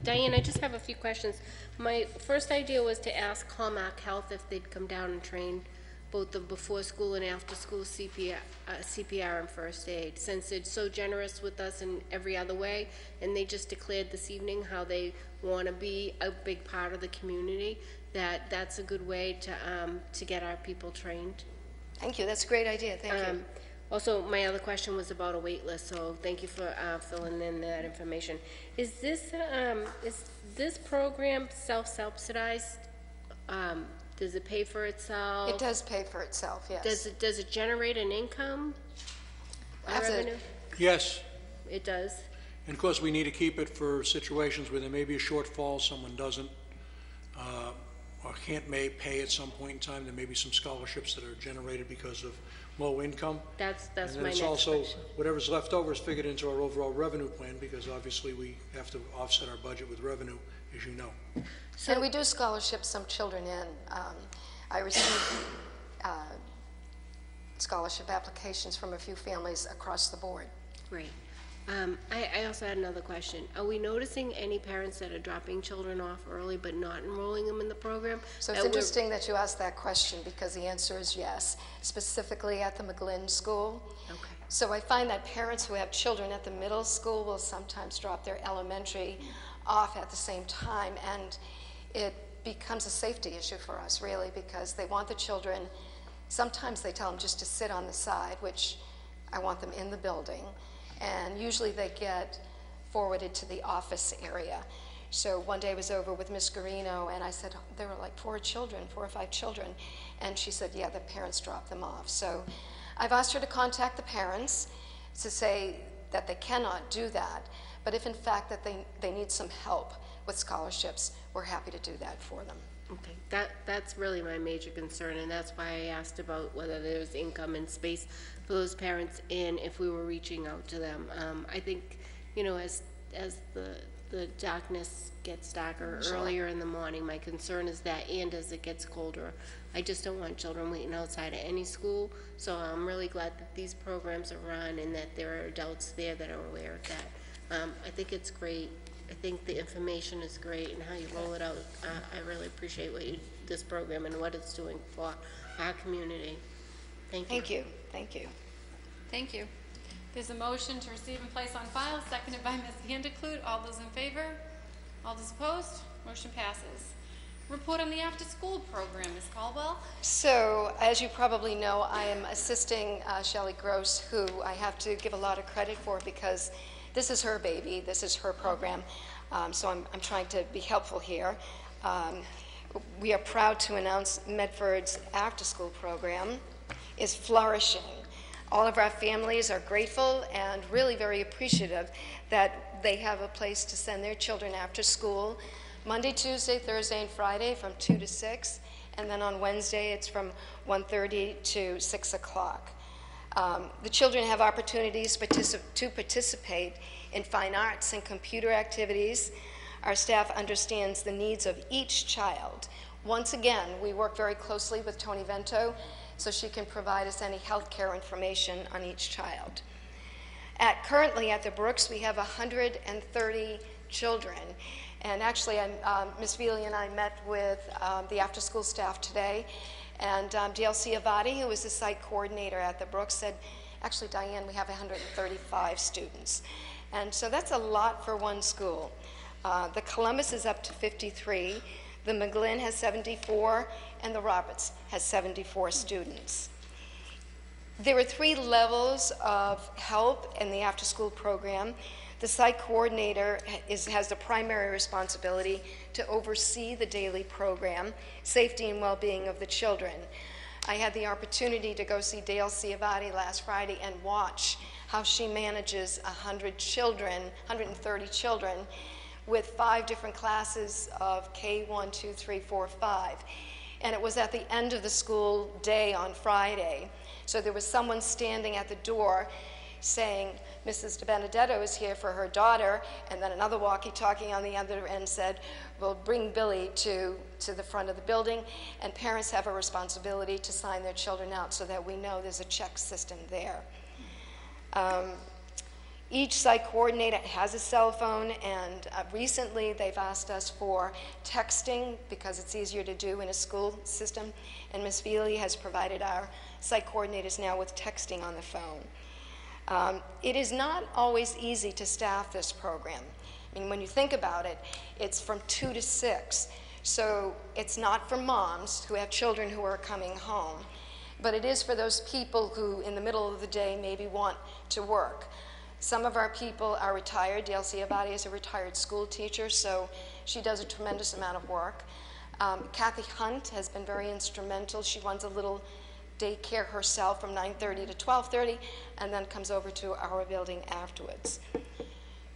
Speaker 7: Diane, I just have a few questions. My first idea was to ask Hallmark Health if they'd come down and train both the before-school and after-school CPR and first aid, since they're so generous with us in every other way, and they just declared this evening how they want to be a big part of the community, that's a good way to get our people trained.
Speaker 6: Thank you. That's a great idea. Thank you.
Speaker 7: Also, my other question was about a wait list, so thank you for filling in that information. Is this program self-subsidized? Does it pay for itself?
Speaker 6: It does pay for itself, yes.
Speaker 7: Does it generate an income? Revenue?
Speaker 1: Yes,
Speaker 7: It does?
Speaker 1: and of course, we need to keep it for situations where there may be a shortfall, someone doesn't, or can't pay at some point in time. There may be some scholarships that are generated because of low income.
Speaker 7: That's
Speaker 1: And then
Speaker 7: my
Speaker 1: it's
Speaker 7: next
Speaker 1: also,
Speaker 7: question.
Speaker 1: whatever's left over is figured into our overall revenue plan, because obviously we have to offset our budget with revenue, as you know.
Speaker 6: And we do scholarship some children in. I received scholarship applications from a few families across the board.
Speaker 7: Great. I also had another question. Are we noticing any parents that are dropping children off early but not enrolling them in the program?
Speaker 6: So it's interesting that you asked that question, because the answer is yes, specifically at the McGlynn School.
Speaker 7: Okay.
Speaker 6: So I find that parents who have children at the middle school will sometimes drop their elementary off at the same time, and it becomes a safety issue for us, really, because they want the children, sometimes they tell them just to sit on the side, which I want them in the building, and usually they get forwarded to the office area. So one day I was over with Miss Garino, and I said, there were like 4 or 5 children, and she said, yeah, the parents dropped them off. So I've asked her to contact the parents to say that they cannot do that, but if in fact that they need some help with scholarships, we're happy to do that for them.
Speaker 7: Okay, that's really my major concern, and that's why I asked about whether there's income and space for those parents and if we were reaching out to them. I think, you know, as the darkness gets darker earlier in the morning, my concern is that, and as it gets colder, I just don't want children waiting outside of any school. So I'm really glad that these programs are run and that there are adults there that are aware of that. I think it's great. I think the information is great, and how you roll it out. I really appreciate this program and what it's doing for our community. Thank you.
Speaker 6: Thank you. Thank you.
Speaker 4: Thank you. There's a motion to receive and place on file, seconded by Ms. Vandekloot. All those in favor? All those opposed? Motion passes. Report on the after-school program, Ms. Caldwell.
Speaker 6: So, as you probably know, I am assisting Shelley Gross, who I have to give a lot of credit for, because this is her baby, this is her program, so I'm trying to be helpful here. We are proud to announce Medford's after-school program is flourishing. All of our families are grateful and really very appreciative that they have a place to send their children after school, Monday, Tuesday, Thursday, and Friday from 2 to 6, and then on Wednesday it's from 1:30 to 6 o'clock. The children have opportunities to participate in fine arts and computer activities. Our staff understands the needs of each child. Once again, we work very closely with Tony Vento, so she can provide us any health care information on each child. Currently at the Brooks, we have 130 children. And actually, Ms. Veely and I met with the after-school staff today, and DLC Avadi, who is the site coordinator at the Brooks, said, actually, Diane, we have 135 students. And so that's a lot for one school. The Columbus is up to 53, the McGlynn has 74, and the Roberts has 74 students. There are 3 levels of help in the after-school program. The site coordinator has the primary responsibility to oversee the daily program, safety and well-being of the children. I had the opportunity to go see Dale Ciavatti last Friday and watch how she manages 100 children, 130 children, with 5 different classes of K1, 2, 3, 4, 5. And it was at the end of the school day on Friday. So there was someone standing at the door saying, Mrs. De Benedetto is here for her daughter, and then another walkie-talkie on the other end said, well, bring Billy to the front of the building, and parents have a responsibility to sign their children out so that we know there's a check system there. Each site coordinator has a cell phone, and recently they've asked us for texting because it's easier to do in a school system, and Ms. Feely has provided our site coordinators now with texting on the phone. It is not always easy to staff this program. I mean, when you think about it, it's from 2 to 6, so it's not for moms who have children who are coming home, but it is for those people who in the middle of the day maybe want to work. Some of our people are retired. Dale Ciavatti is a retired school teacher, so she does a tremendous amount of work. Kathy Hunt has been very instrumental. She runs a little daycare herself from 9:30 to 12:30, and then comes over to our building afterwards.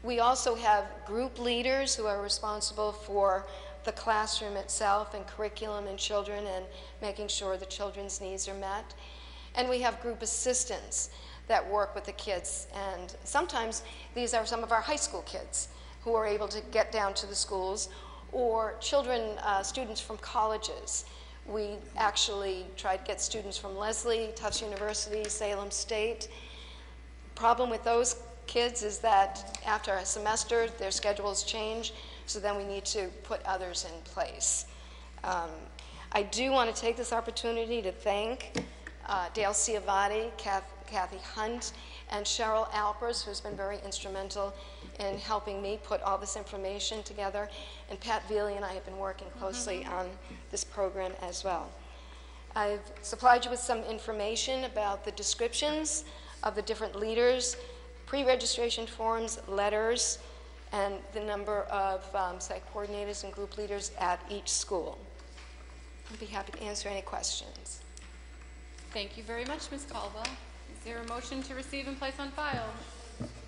Speaker 6: We also have group leaders who are responsible for the classroom itself and curriculum and children and making sure the children's needs are met. And we have group assistants that work with the kids, and sometimes these are some of our high school kids who are able to get down to the schools, or children, students from colleges. We actually try to get students from Lesley, Tufts University, Salem State. Problem with those kids is that after a semester, their schedules change, so then we need to put others in place. I do want to take this opportunity to thank Dale Ciavatti, Kathy Hunt, and Cheryl Alpers, who's been very instrumental in helping me put all this information together. And Pat Veely and I have been working closely on this program as well. I've supplied you with some information about the descriptions of the different leaders, pre-registration forms, letters, and the number of site coordinators and group leaders at each school. I'd be happy to answer any questions.
Speaker 4: Thank you very much, Ms. Caldwell. Is there a motion to receive and place on file?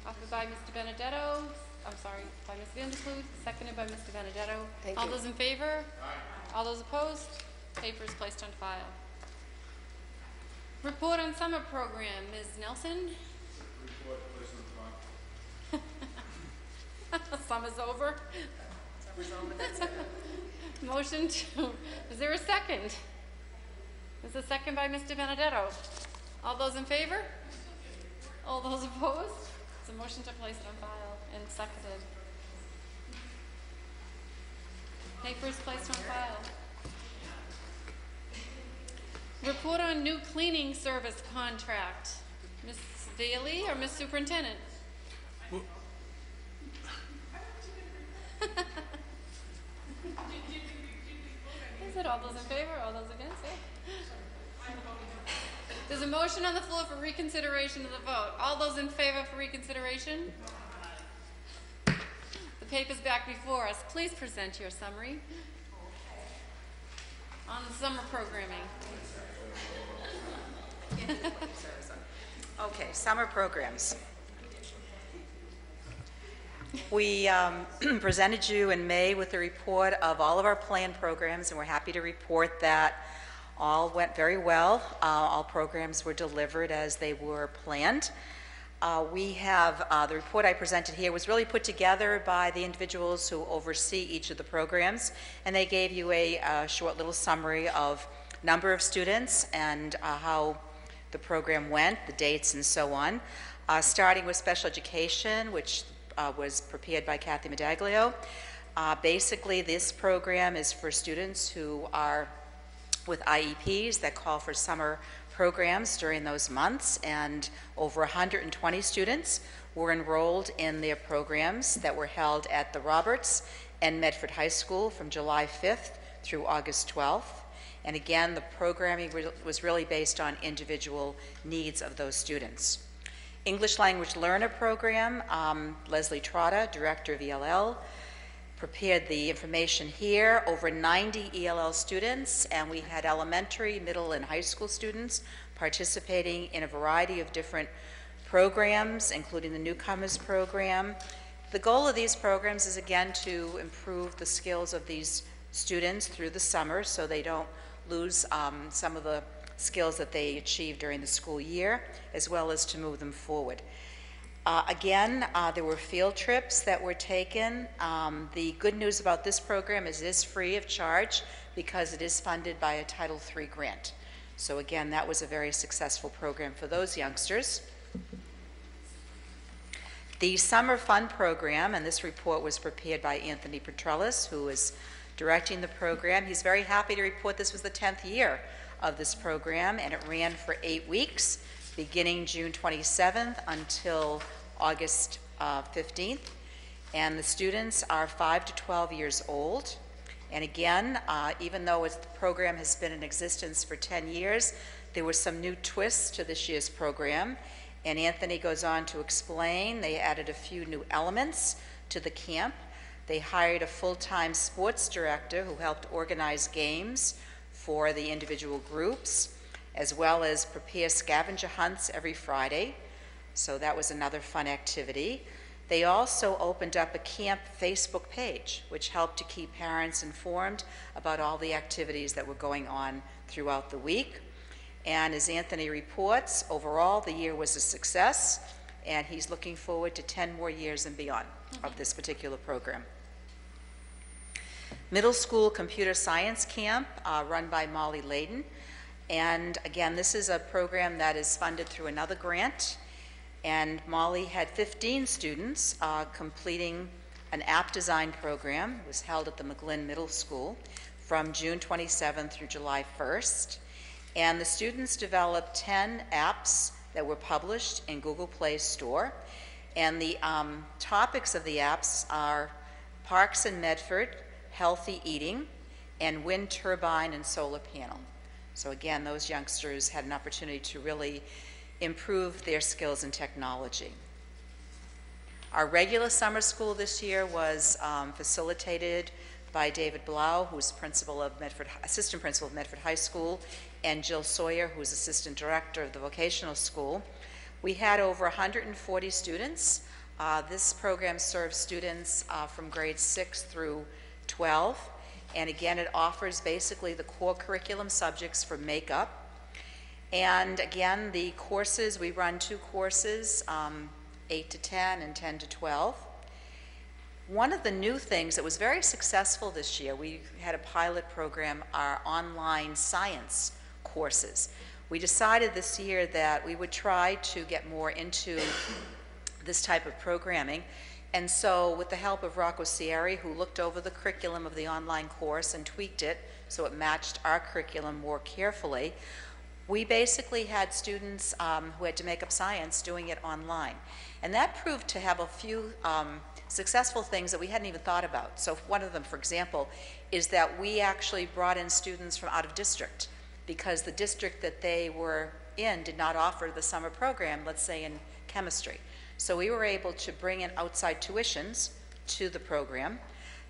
Speaker 4: Offered by Mr. Benedetto, by Ms. Vandersloot, seconded by Mr. Benedetto.
Speaker 6: Thank
Speaker 4: All
Speaker 6: you.
Speaker 4: those in favor? Aye. All those opposed? Paper is placed on file. Report on summer program, Ms. Nelson.
Speaker 11: Report placed on file.
Speaker 4: Summer's over. Summer's over, that's it. Motion to, is there a second? There's a second by Mr. Benedetto. All those in favor? All those opposed? It's a motion to place it on file and seconded. Paper is placed on file. Report on new cleaning service contract. Ms. Daly or Ms. Superintendent? Is it all those in favor, all those against? Yeah. There's a motion on the floor for reconsideration of the vote. All those in favor for reconsideration? The paper's back before us. Please present your summary on the summer programming.
Speaker 2: Okay, summer programs. We presented you in May with a report of all of our planned programs, and we're happy to report that all went very well. All programs were delivered as they were planned. We have, the report I presented here was really put together by the individuals who oversee each of the programs, and they gave you a short little summary of number of students and how the program went, the dates, and so on. Starting with special education, which was prepared by Kathy Medaglio. Basically, this program is for students who are with IEPs that call for summer programs during those months, and over 120 students were enrolled in their programs that were held at the Roberts and Medford High School from July 5th through August 12th. And again, the programming was really based on individual needs of those students. English Language Learner Program, Leslie Trotta, Director of ELL, prepared the information here. Over 90 ELL students, and we had elementary, middle, and high school students participating in a variety of different programs, including the Newcomers Program. The goal of these programs is, again, to improve the skills of these students through the summer so they don't lose some of the skills that they achieved during the school year, as well as to move them forward. Again, there were field trips that were taken. The good news about this program is it is free of charge because it is funded by a Title III grant. So again, that was a very successful program for those youngsters. The Summer Fun Program, and this report was prepared by Anthony Petrellis, who is directing the program. He's very happy to report this was the 10th year of this program, and it ran for 8 weeks, beginning June 27th until August 15th. And the students are 5 to 12 years old. And again, even though the program has been in existence for 10 years, there were some new twists to this year's program. And Anthony goes on to explain they added a few new elements to the camp. They hired a full-time sports director who helped organize games for the individual groups, as well as prepare scavenger hunts every Friday. So that was another fun activity. They also opened up a camp Facebook page, which helped to keep parents informed about all the activities that were going on throughout the week. And as Anthony reports, overall the year was a success, and he's looking forward to 10 more years and beyond of this particular program. Middle School Computer Science Camp, run by Molly Layden. And again, this is a program that is funded through another grant. And Molly had 15 students completing an app design program. It was held at the McGlynn Middle School from June 27th through July 1st. And the students developed 10 apps that were published in Google Play Store. And the topics of the apps are parks in Medford, healthy eating, and wind turbine and solar panel. So again, those youngsters had an opportunity to really improve their skills in technology. Our regular summer school this year was facilitated by David Blau, who's assistant principal of Medford High School, and Jill Sawyer, who's assistant director of the vocational school. We had over 140 students. This program serves students from grades 6 through 12. And again, it offers basically the core curriculum subjects for makeup. And again, the courses, we run 2 courses, 8 to 10 and 10 to 12. One of the new things that was very successful this year, we had a pilot program, our online science courses. We decided this year that we would try to get more into this type of programming. And so with the help of Rocco Cieri, who looked over the curriculum of the online course and tweaked it so it matched our curriculum more carefully, we basically had students who had to make up science doing it online. And that proved to have a few successful things that we hadn't even thought about. So one of them, for example, is that we actually brought in students from out of district because the district that they were in did not offer the summer program, let's say in chemistry. So we were able to bring in outside tuitions to the program.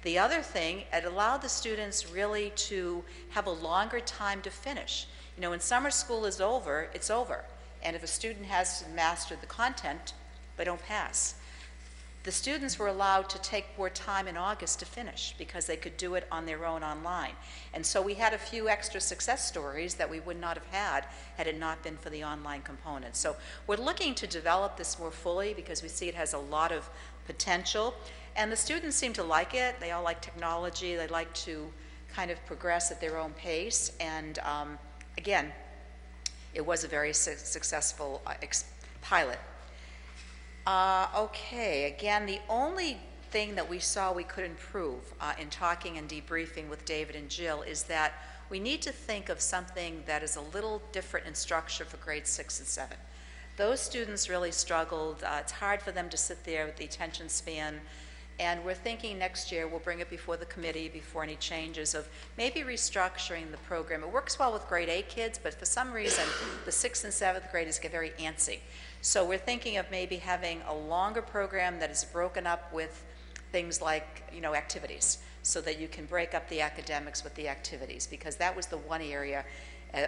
Speaker 2: The other thing, it allowed the students really to have a longer time to finish. You know, when summer school is over, it's over. And if a student has mastered the content, they don't pass. The students were allowed to take more time in August to finish because they could do it on their own online. And so we had a few extra success stories that we would not have had it not been for the online component. So we're looking to develop this more fully because we see it has a lot of potential. And the students seem to like it. They all like technology. They like to kind of progress at their own pace. And again, it was a very successful pilot. Okay, again, the only thing that we saw we could improve in talking and debriefing with David and Jill is that we need to think of something that is a little different in structure for grades 6 and 7. Those students really struggled. It's hard for them to sit there with the attention span And we're thinking next year, we'll bring it before the committee, before any changes of maybe restructuring the program. It works well with grade 8 kids, but for some reason, the 6th and 7th graders get very antsy. So we're thinking of maybe having a longer program that is broken up with things like, activities, so that you can break up the academics with the activities, because that was the one area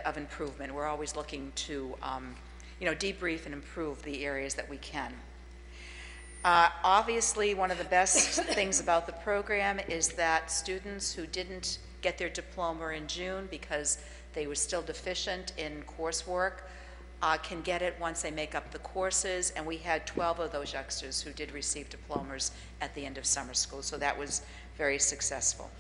Speaker 2: of improvement. We're always looking to, debrief and improve the areas that we can. Obviously, one of the best things about the program is that students who didn't get their diploma in June because they were still deficient in coursework can get it once they make up the courses, and we had 12 of those youngsters who did receive diplomas at the end of summer school, so that was very successful.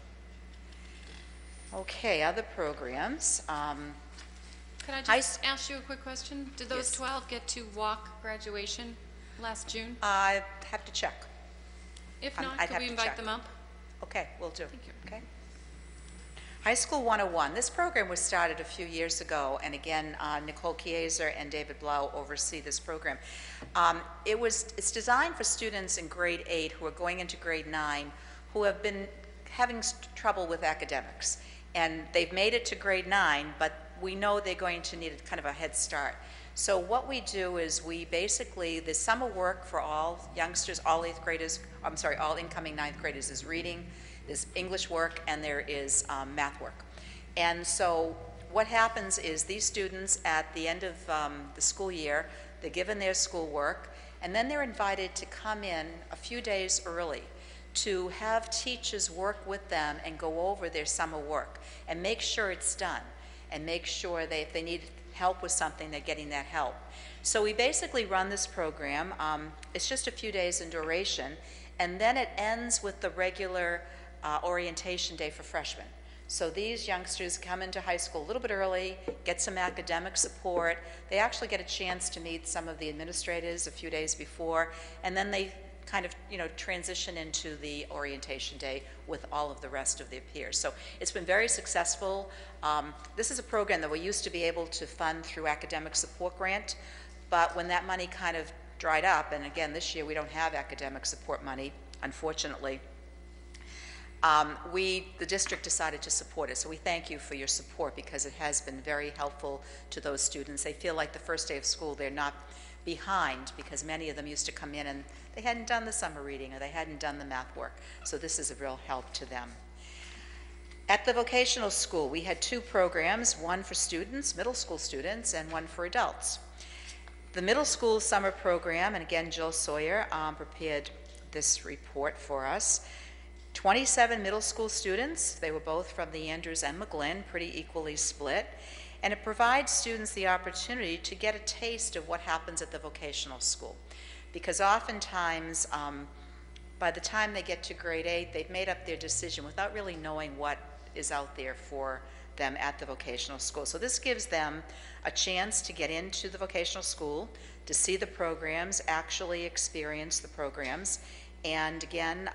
Speaker 2: Okay, other programs.
Speaker 4: Could I just ask you a quick question? Did those
Speaker 2: Yes.
Speaker 4: 12 get to walk graduation last June?
Speaker 2: I have to check.
Speaker 4: If
Speaker 2: I'd
Speaker 4: not,
Speaker 2: have
Speaker 4: could we
Speaker 2: to
Speaker 4: invite
Speaker 2: check.
Speaker 4: them up?
Speaker 2: Okay, will do.
Speaker 4: Thank you.
Speaker 2: Okay. High School 101. This program was started a few years ago, and again, Nicole Kieser and David Blau oversee this program. It's designed for students in grade 8 who are going into grade 9 who have been having trouble with academics. And they've made it to grade 9, but we know they're going to need kind of a head start. So what we do is there's summer work for all youngsters, all 8th graders, all incoming 9th graders is reading, there's English work, and there is math work. And so what happens is these students at the end of the school year, they're given their schoolwork, and then they're invited to come in a few days early to have teachers work with them and go over their summer work and make sure it's done, and make sure if they need help with something, they're getting that help. So we basically run this program. It's just a few days in duration, and then it ends with the regular orientation day for freshmen. So these youngsters come into high school a little bit early, get some academic support. They actually get a chance to meet some of the administrators a few days before, and then they kind of, transition into the orientation day with all of the rest of their peers. So it's been very successful. This is a program that we used to be able to fund through academic support grant, but when that money kind of dried up, and again, this year we don't have academic support money, unfortunately, the district decided to support it. So we thank you for your support, because it has been very helpful to those students. They feel like the first day of school they're not behind, because many of them used to come in and they hadn't done the summer reading or they hadn't done the math work. So this is a real help to them. At the vocational school, we had 2 programs, one for students, middle school students, and one for adults. The middle school summer program, and again, Jill Sawyer prepared this report for us. 27 middle school students, they were both from the Andrews and McGlynn, pretty equally split, and it provides students the opportunity to get a taste of what happens at the vocational school. Because oftentimes, by the time they get to grade 8, they've made up their decision without really knowing what is out there for them at the vocational school. So this gives them a chance to get into the vocational school, to see the programs, actually experience the programs, and again,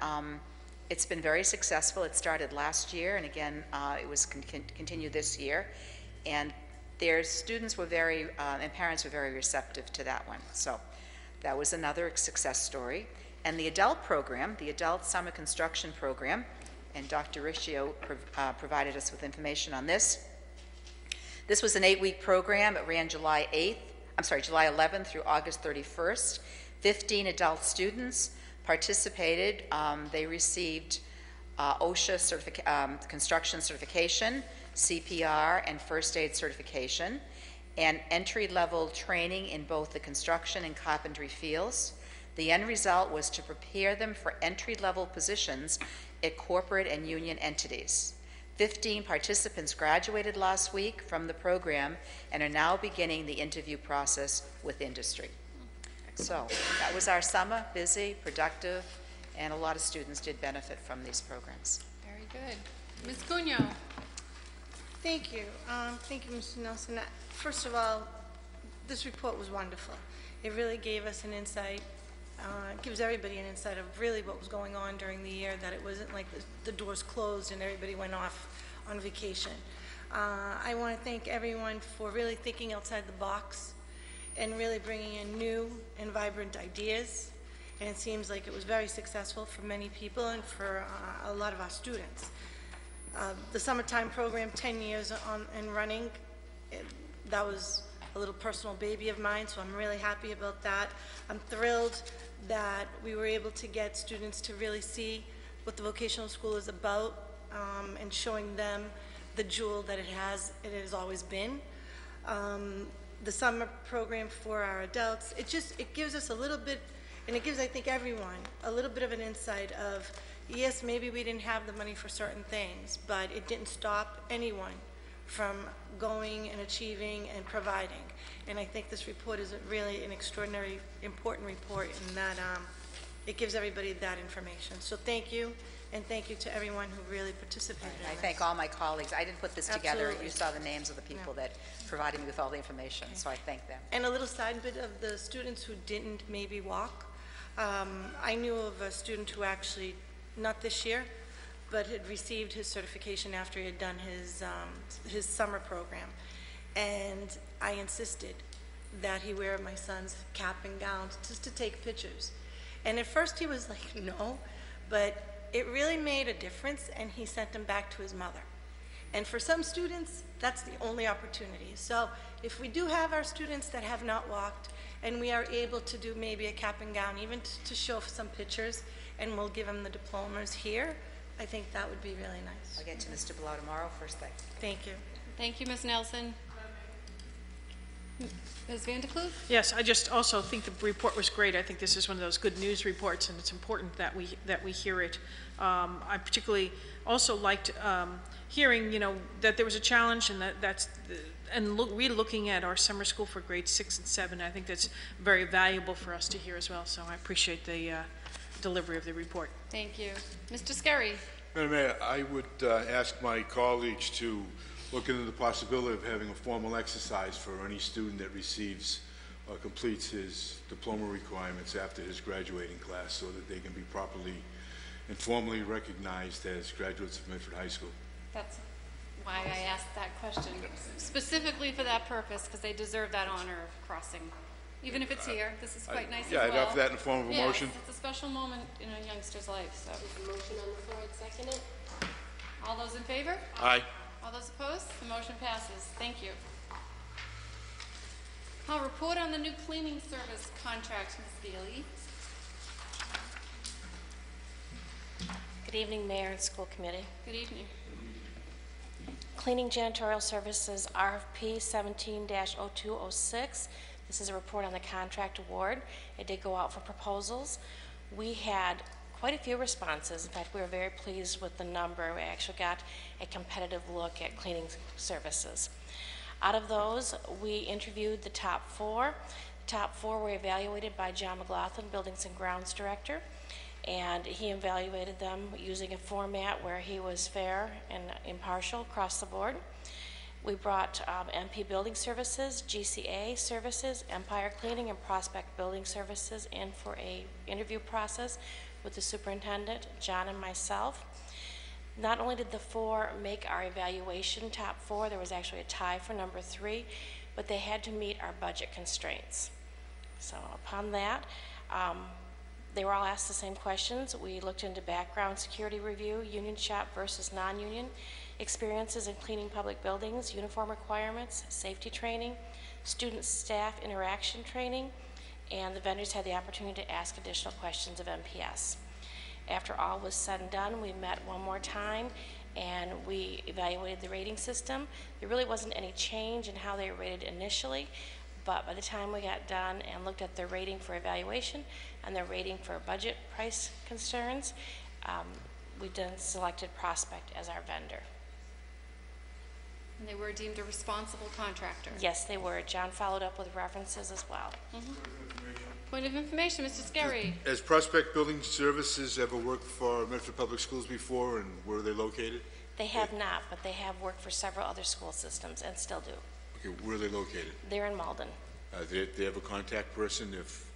Speaker 2: it's been very successful. It started last year, and again, it was continued this year. And their students were and parents were very receptive to that one. So that was another success story. And the adult program, the adult summer construction program, and Dr. Riccio provided us with information on this. This was an 8-week program. It ran July 11th through August 31st. 15 adult students participated. They received OSHA construction certification, CPR, and first aid certification, and entry-level training in both the construction and carpentry fields. The end result was to prepare them for entry-level positions at corporate and union entities. 15 participants graduated last week from the program and are now beginning the interview process with industry. So that was our summer, busy, productive, and a lot of students did benefit from these programs.
Speaker 4: Very good. Ms. Cunyo?
Speaker 8: Thank you. Thank you, Mr. Nelson. First of all, this report was wonderful. It really gave us an insight, gives everybody an insight of really what was going on during the year, that it wasn't like the doors closed and everybody went off on vacation. I want to thank everyone for really thinking outside the box and really bringing in new and vibrant ideas and it seems like it was very successful for many people and for a lot of our students. The summertime program, 10 years on and running, that was a little personal baby of mine, so I'm really happy about that. I'm thrilled that we were able to get students to really see what the vocational school is about, and showing them the jewel that it has always been. The summer program for our adults, it gives us a little bit, and it gives, I think, everyone a little bit of an insight of, yes, maybe we didn't have the money for certain things, but it didn't stop anyone from going and achieving and providing. And I think this report is really an extraordinary, important report in that it gives everybody that information. So thank you, and thank you to everyone who really participated in
Speaker 2: I
Speaker 8: this.
Speaker 2: thank all my colleagues. I didn't put this together.
Speaker 8: Absolutely.
Speaker 2: You saw the names of the people that provided me with all the information, so I thank them.
Speaker 8: And a little side bit of the students who didn't maybe walk. I knew of a student who actually, not this year, but had received his certification after he had done his summer program. And I insisted that he wear my son's cap and gown just to take pictures. And at first he was like, no, but it really made a difference, and he sent them back to his mother. And for some students, that's the only opportunity. So if we do have our students that have not walked, and we are able to do maybe a cap and gown, even to show some pictures, and we'll give them the diplomas here, I think that would be really nice.
Speaker 2: I'll get to Mr. Blau tomorrow, first thing.
Speaker 8: Thank you.
Speaker 4: Thank you, Ms. Nelson. Ms. Vanderkloot?
Speaker 5: Yes, I just also think the report was great. I think this is one of those good news reports, and it's important that we hear it. I particularly also liked hearing, that there was a challenge, and re-looking at our summer school for grades 6 and 7. I think that's very valuable for us to hear as well. So I appreciate the delivery of the report.
Speaker 4: Thank you. Mr. Scarry?
Speaker 11: Madam Mayor, I would ask my colleagues to look into the possibility of having a formal exercise for any student that receives or completes his diploma requirements after his graduating class, so that they can be properly and formally recognized as graduates of Medford High School.
Speaker 4: That's why I asked that question, specifically for that purpose, because they deserve that honor of crossing. Even if it's here, this is quite nice as well.
Speaker 11: Yeah, I'd offer that in the form of a motion.
Speaker 4: Yes, it's a special moment in a youngster's life, so.
Speaker 7: There's a motion on the floor, I'd second it.
Speaker 4: All those in favor?
Speaker 11: Aye.
Speaker 4: All those opposed? The motion passes. Thank you. I'll report on the new cleaning service contract, Ms. Bailey.
Speaker 13: Good evening, Mayor and School Committee.
Speaker 4: Good evening.
Speaker 13: Cleaning janitorial services RFP 17-0206. This is a report on the contract award. It did go out for proposals. We had quite a few responses. In fact, we were very pleased with the number. We actually got a competitive look at cleaning services. Out of those, we interviewed the top 4. The top 4 were evaluated by John McLaughlin, Buildings and Grounds Director, and he evaluated them using a format where he was fair and impartial across the board. We brought MP Building Services, GCA Services, Empire Cleaning, and Prospect Building Services in for a interview process with the superintendent, John, and myself. Not only did the 4 make our evaluation top 4, there was actually a tie for number 3, but they had to meet our budget constraints. So upon that, they were all asked the same questions. We looked into background security review, union shop versus non-union, experiences in cleaning public buildings, uniform requirements, safety training, student-staff interaction training, and the vendors had the opportunity to ask additional questions of MPS. After all was said and done, we met one more time and we evaluated the rating system. There really wasn't any change in how they were rated initially, but by the time we got done and looked at their rating for evaluation and their rating for budget price concerns, we then selected Prospect as our vendor.
Speaker 4: And they were deemed a responsible contractor.
Speaker 13: Yes, they were. John followed up with references as well.
Speaker 4: Point of information, Mr. Scarry.
Speaker 11: Has Prospect Building Services ever worked for Medford Public Schools before, and where are they located?
Speaker 13: They have not, but they have worked for several other school systems and still do.
Speaker 11: Okay, where are they located?
Speaker 13: They're in Malden.
Speaker 11: They have a contact person if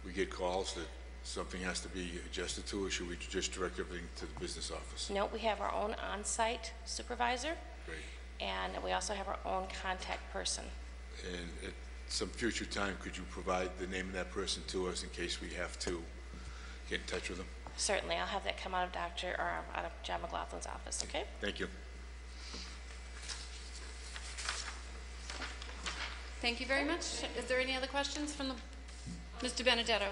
Speaker 11: we get calls that something has to be adjusted to, or should we just direct everything to the business office?
Speaker 13: No, we have our own on-site supervisor.
Speaker 11: Great.
Speaker 13: And we also have our own contact person.
Speaker 11: And at some future time, could you provide the name of that person to us in case we have to get in touch with them?
Speaker 13: Certainly, I'll have that come out of out of John McLaughlin's office, okay?
Speaker 11: Thank you.
Speaker 4: Thank you very much. Is there any other questions from Mr. Benedetto?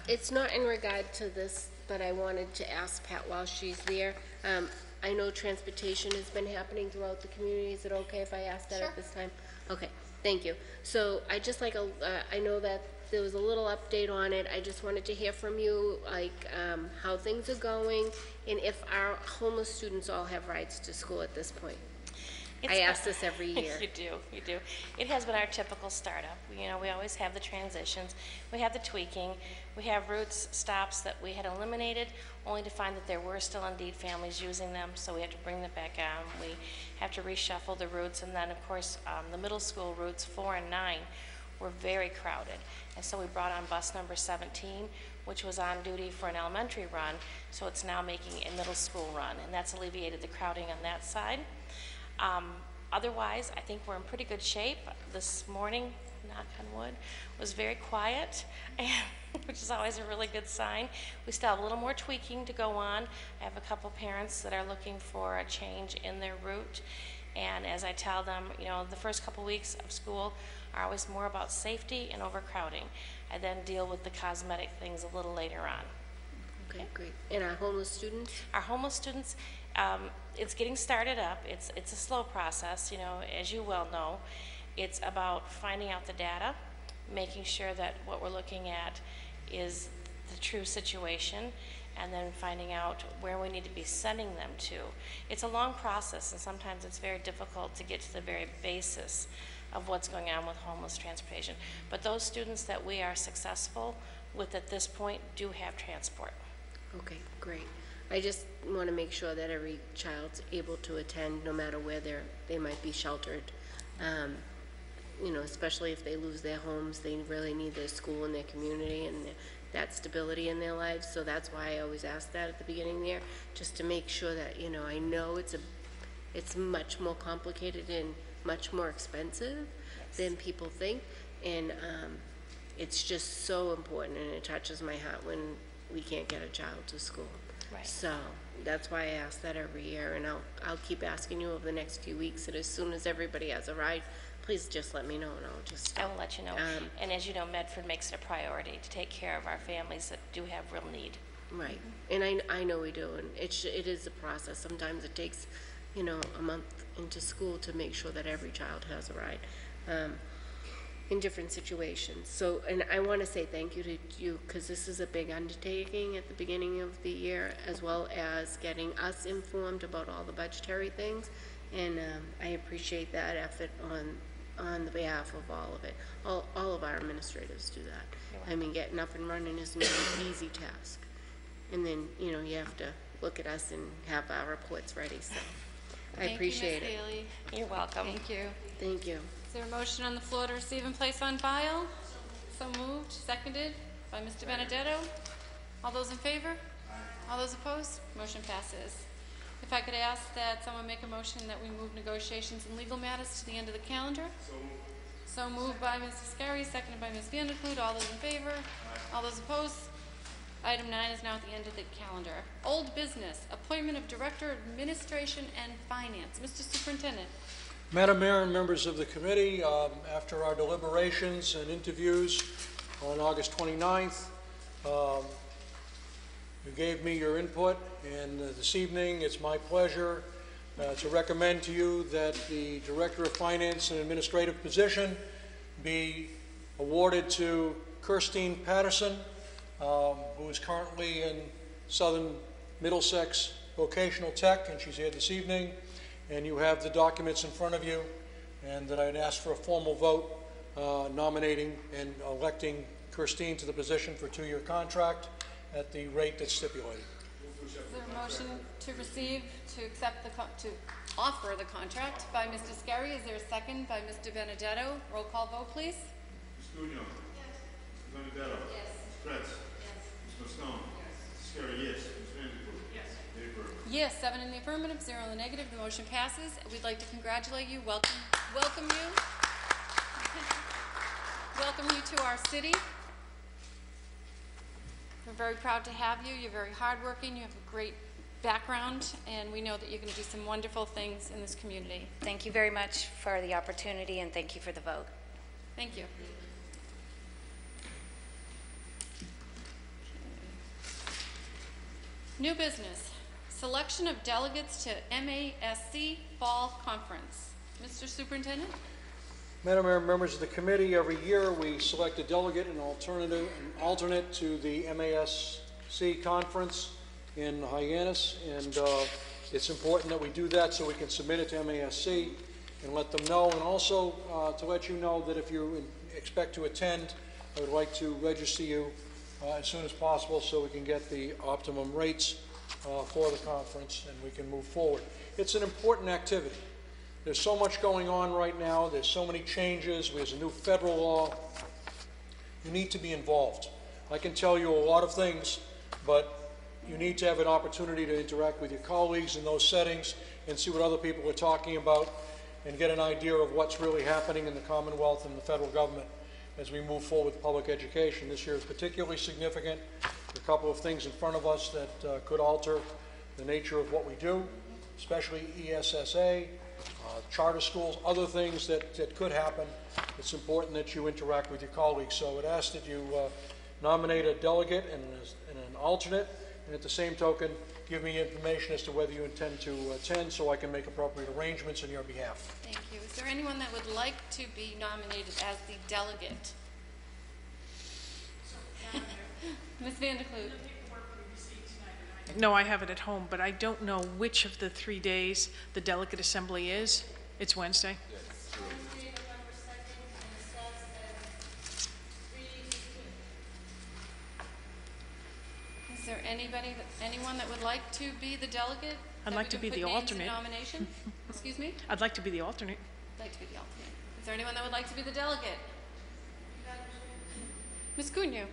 Speaker 7: It's not in regard to this, but I wanted to ask Pat while she's there. I know transportation has been happening throughout the community. Is it okay if I ask that at this time? Okay, thank you. So I just like, I know that there was a little update on it. I just wanted to hear from you, like, how things are going, and if our homeless students all have rides to school at this point. I ask this every year.
Speaker 13: You do. It has been our typical startup. We always have the transitions. We have the tweaking. We have routes, stops that we had eliminated, only to find that there were still indeed families using them, so we have to bring them back on. We have to reshuffle the routes, and then, of course, the middle school routes 4 and 9 were very crowded. And so we brought on bus number 17, which was on duty for an elementary run, so it's now making a middle school run, and that's alleviated the crowding on that side. Otherwise, I think we're in pretty good shape. This morning, knock on wood, was very quiet, which is always a really good sign. We still have a little more tweaking to go on. I have a couple parents that are looking for a change in their route, and as I tell them, the first couple weeks of school are always more about safety and overcrowding. I then deal with the cosmetic things a little later on.
Speaker 7: Okay, great. And our homeless students?
Speaker 13: Our homeless students, it's getting started up. It's a slow process, as you well know. It's about finding out the data, making sure that what we're looking at is the true situation, and then finding out where we need to be sending them to. It's a long process, and sometimes it's very difficult to get to the very basis of what's going on with homeless transportation. But those students that we are successful with at this point do have transport.
Speaker 7: Okay, great. I just want to make sure that every child's able to attend, no matter where they might be sheltered. Especially if they lose their homes, they really need their school and their community and that stability in their lives. So that's why I always ask that at the beginning there, just to make sure that, I know it's much more complicated and much more expensive than people think. And it's just so important, and it touches my heart when we can't get a child to school.
Speaker 13: Right.
Speaker 7: So that's why I ask that every year, and I'll keep asking you over the next few weeks, and as soon as everybody has a ride, please just let me know, and I'll just...
Speaker 13: I will let you know. And as you know, Medford makes it a priority to take care of our families that do have real need.
Speaker 7: Right. And I know we do, and it is a process. Sometimes it takes, a month into school to make sure that every child has a ride. In different situations. So, and I want to say thank you to you, because this is a big undertaking at the beginning of the year, as well as getting us informed about all the budgetary things, and I appreciate that effort on the behalf of all of it. All of our administrators do that. I mean, getting up and running is not an easy task, and then you have to look at us and have our reports ready. So I appreciate it.
Speaker 4: Thank you, Ms. Haley.
Speaker 13: You're welcome.
Speaker 4: Thank you.
Speaker 7: Thank you.
Speaker 4: Is there a motion on the floor to receive and place on file? So moved, seconded by Mr. Benedetto. All those in favor? All those opposed? Motion passes. If I could ask that someone make a motion that we move negotiations and legal matters to the end of the calendar. So moved by Mr. Scarry, seconded by Ms. Vanderklut. All those in favor? All those opposed? Item 9 is now at the end of the calendar. Old business, appointment of Director, Administration and Finance. Mr. Superintendent.
Speaker 1: Madam Mayor and members of the committee, after our deliberations and interviews on August 29th, you gave me your input, and this evening it's my pleasure to recommend to you that the Director of Finance and Administrative position be awarded to Kirstine Patterson, who is currently in Southern Middlesex Vocational Tech, and she's here this evening. And you have the documents in front of you, and that I'd ask for a formal vote nominating and electing Kirstine to the position for a 2-year contract at the rate that's stipulated.
Speaker 4: Is there a motion to receive, to accept to offer the contract by Mr. Scarry? Is there a second by Mr. Benedetto? Roll call vote, please.
Speaker 14: Ms. Gugno? Yes. Ms. Benedetto? Yes. Ms. Prince? Yes. Ms. Stone? Yes. Mr. Scarry, yes. Ms. Vanderklut? Yes. Dave Burke?
Speaker 4: Yes, 7 in the affirmative, 0 in the negative. The motion passes. We'd like to congratulate you, welcome you. Welcome you to our city. We're very proud to have you. You're very hardworking. You have a great background, and we know that you're going to do some wonderful things in this community.
Speaker 15: Thank you very much for the opportunity, and thank you for the vote.
Speaker 4: Thank you. New business, selection of delegates to MASC Fall Conference. Mr. Superintendent?
Speaker 1: Madam Mayor, members of the committee, every year we select a delegate and alternate to the MASC conference in Hyannis, and it's important that we do that so we can submit it to MASC and let them know, and also to let you know that if you expect to attend, I would like to register you as soon as possible so we can get the optimum rates for the conference and we can move forward. It's an important activity. There's so much going on right now. There's so many changes. There's a new federal law. You need to be involved. I can tell you a lot of things, but you need to have an opportunity to interact with your colleagues in those settings and see what other people are talking about and get an idea of what's really happening in the Commonwealth and the federal government as we move forward with public education. This year is particularly significant. There are a couple of things in front of us that could alter the nature of what we do, especially ESSA, charter schools, other things that could happen. It's important that you interact with your colleagues. So I would ask that you nominate a delegate and an alternate, and at the same token, give me information as to whether you intend to attend so I can make appropriate arrangements on your behalf.
Speaker 4: Thank you. Is there anyone that would like to be nominated as the delegate? Ms. Vanderkloot.
Speaker 5: No, I have it at home, but I don't know which of the 3 days the delegate assembly is. It's Wednesday.
Speaker 4: Wednesday, November 2nd, and it starts at 3:15. Is there anyone that would like to be the delegate?
Speaker 5: I'd like to be the alternate.
Speaker 4: Nomination? Excuse me?
Speaker 5: I'd like to be the alternate.
Speaker 4: I'd like to be the alternate. Is there anyone that would like to be the delegate? Ms. Cunha?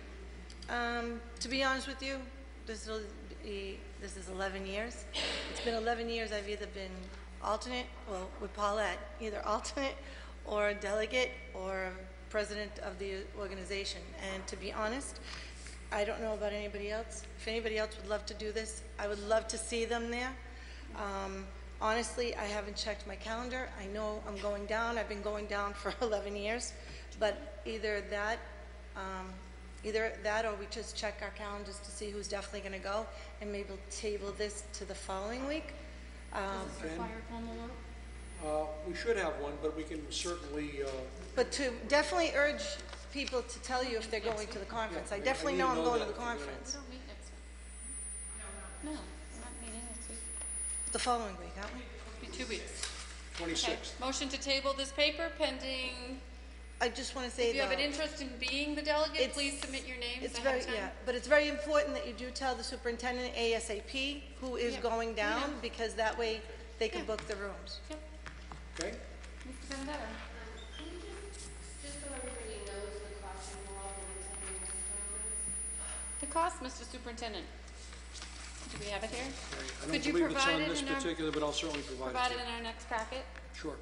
Speaker 8: To be honest with you, this is 11 years. It's been 11 years I've either been alternate, well, with Paulette, either alternate or delegate or president of the organization. And to be honest, I don't know about anybody else. If anybody else would love to do this, I would love to see them there. Honestly, I haven't checked my calendar. I know I'm going down. I've been going down for 11 years. But either that or we just check our calendars to see who's definitely going to go, and maybe we'll table this to the following week.
Speaker 4: Does this require formal vote?
Speaker 1: We should have one, but we can certainly...
Speaker 8: But to definitely urge people to tell you if they're going to the conference. I definitely know I'm going to the conference.
Speaker 4: We don't meet next week. No, we're not meeting next week.
Speaker 8: The following week, aren't we?
Speaker 4: It'll be 2 weeks.
Speaker 1: 26th.
Speaker 4: Okay. Motion to table this paper pending.
Speaker 8: I just want to say
Speaker 4: If you have an
Speaker 8: though,
Speaker 4: interest in being the delegate,
Speaker 8: It's-
Speaker 4: please submit your names
Speaker 8: it's
Speaker 4: ahead
Speaker 8: very,
Speaker 4: of time.
Speaker 8: yeah, but it's very important that you do tell the superintendent ASAP who is
Speaker 4: Yeah.
Speaker 8: going down,
Speaker 4: Yeah.
Speaker 8: because that way they can
Speaker 4: Yeah.
Speaker 8: book the rooms.
Speaker 4: Yep.
Speaker 1: Okay?
Speaker 4: Mr. Benedetto?
Speaker 15: Just so everybody knows the cost involved in attending this conference.
Speaker 4: The cost, Mr. Superintendent. Do we have it here?
Speaker 1: I
Speaker 4: Could
Speaker 1: don't
Speaker 4: you
Speaker 1: believe it's
Speaker 4: provide
Speaker 1: on
Speaker 4: it
Speaker 1: this
Speaker 4: in our-
Speaker 1: particular, but I'll certainly provide
Speaker 4: Provide
Speaker 1: it
Speaker 4: it
Speaker 1: to
Speaker 4: in our next packet?
Speaker 1: you. Sure.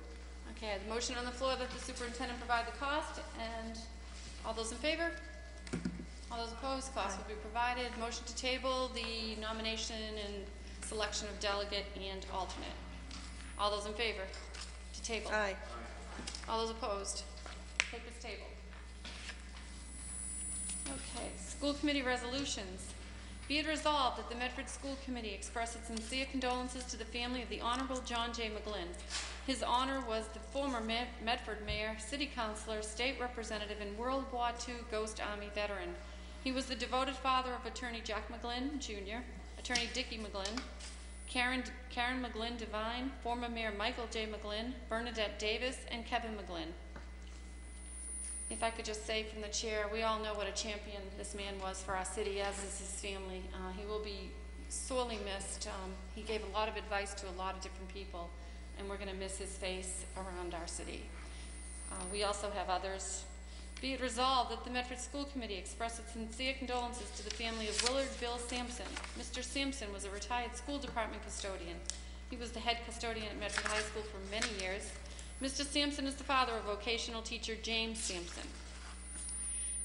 Speaker 4: Okay, the motion on the floor that the superintendent provide the cost, and all those in favor? All those opposed, cost will be provided. Motion to table the nomination and selection of delegate and alternate. All those in favor to table?
Speaker 8: Aye.
Speaker 4: All those opposed? Take this table. Okay, school committee resolutions. Be it resolved that the Medford School Committee express its sincere condolences to the family of the Honorable John J. McGlynn. His honor was the former Medford mayor, city councilor, state representative, and World War II Ghost Army veteran. He was the devoted father of attorney Jack McGlynn, Jr., attorney Dickie McGlynn, Karen McGlynn Devine, former mayor Michael J. McGlynn, Bernadette Davis, and Kevin McGlynn. If I could just say from the chair, we all know what a champion this man was for our city, as is his family. He will be sorely missed. He gave a lot of advice to a lot of different people, and we're going to miss his face around our city. We also have others. Be it resolved that the Medford School Committee express its sincere condolences to the family of Willard Bill Sampson. Mr. Sampson was a retired school department custodian. He was the head custodian at Medford High School for many years. Mr. Sampson is the father of vocational teacher James Sampson.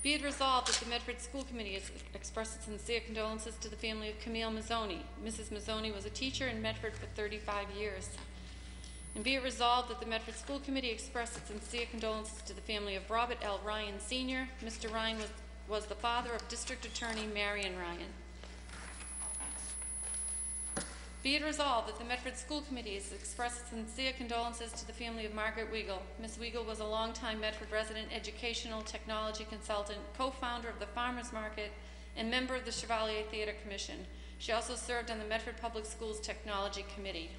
Speaker 4: Be it resolved that the Medford School Committee has expressed its sincere condolences to the family of Camille Mazzoni. Mrs. Mazzoni was a teacher in Medford for 35 years. And be it resolved that the Medford School Committee express its sincere condolences to the family of Robert L. Ryan Sr. Mr. Ryan was the father of District Attorney Marion Ryan. Be it resolved that the Medford School Committee has expressed its sincere condolences to the family of Margaret Weigel. Ms. Weigel was a longtime Medford resident, educational technology consultant, co-founder of the Farmers Market, and member of the Chevalier Theater Commission. She also served on the Medford Public Schools Technology Committee.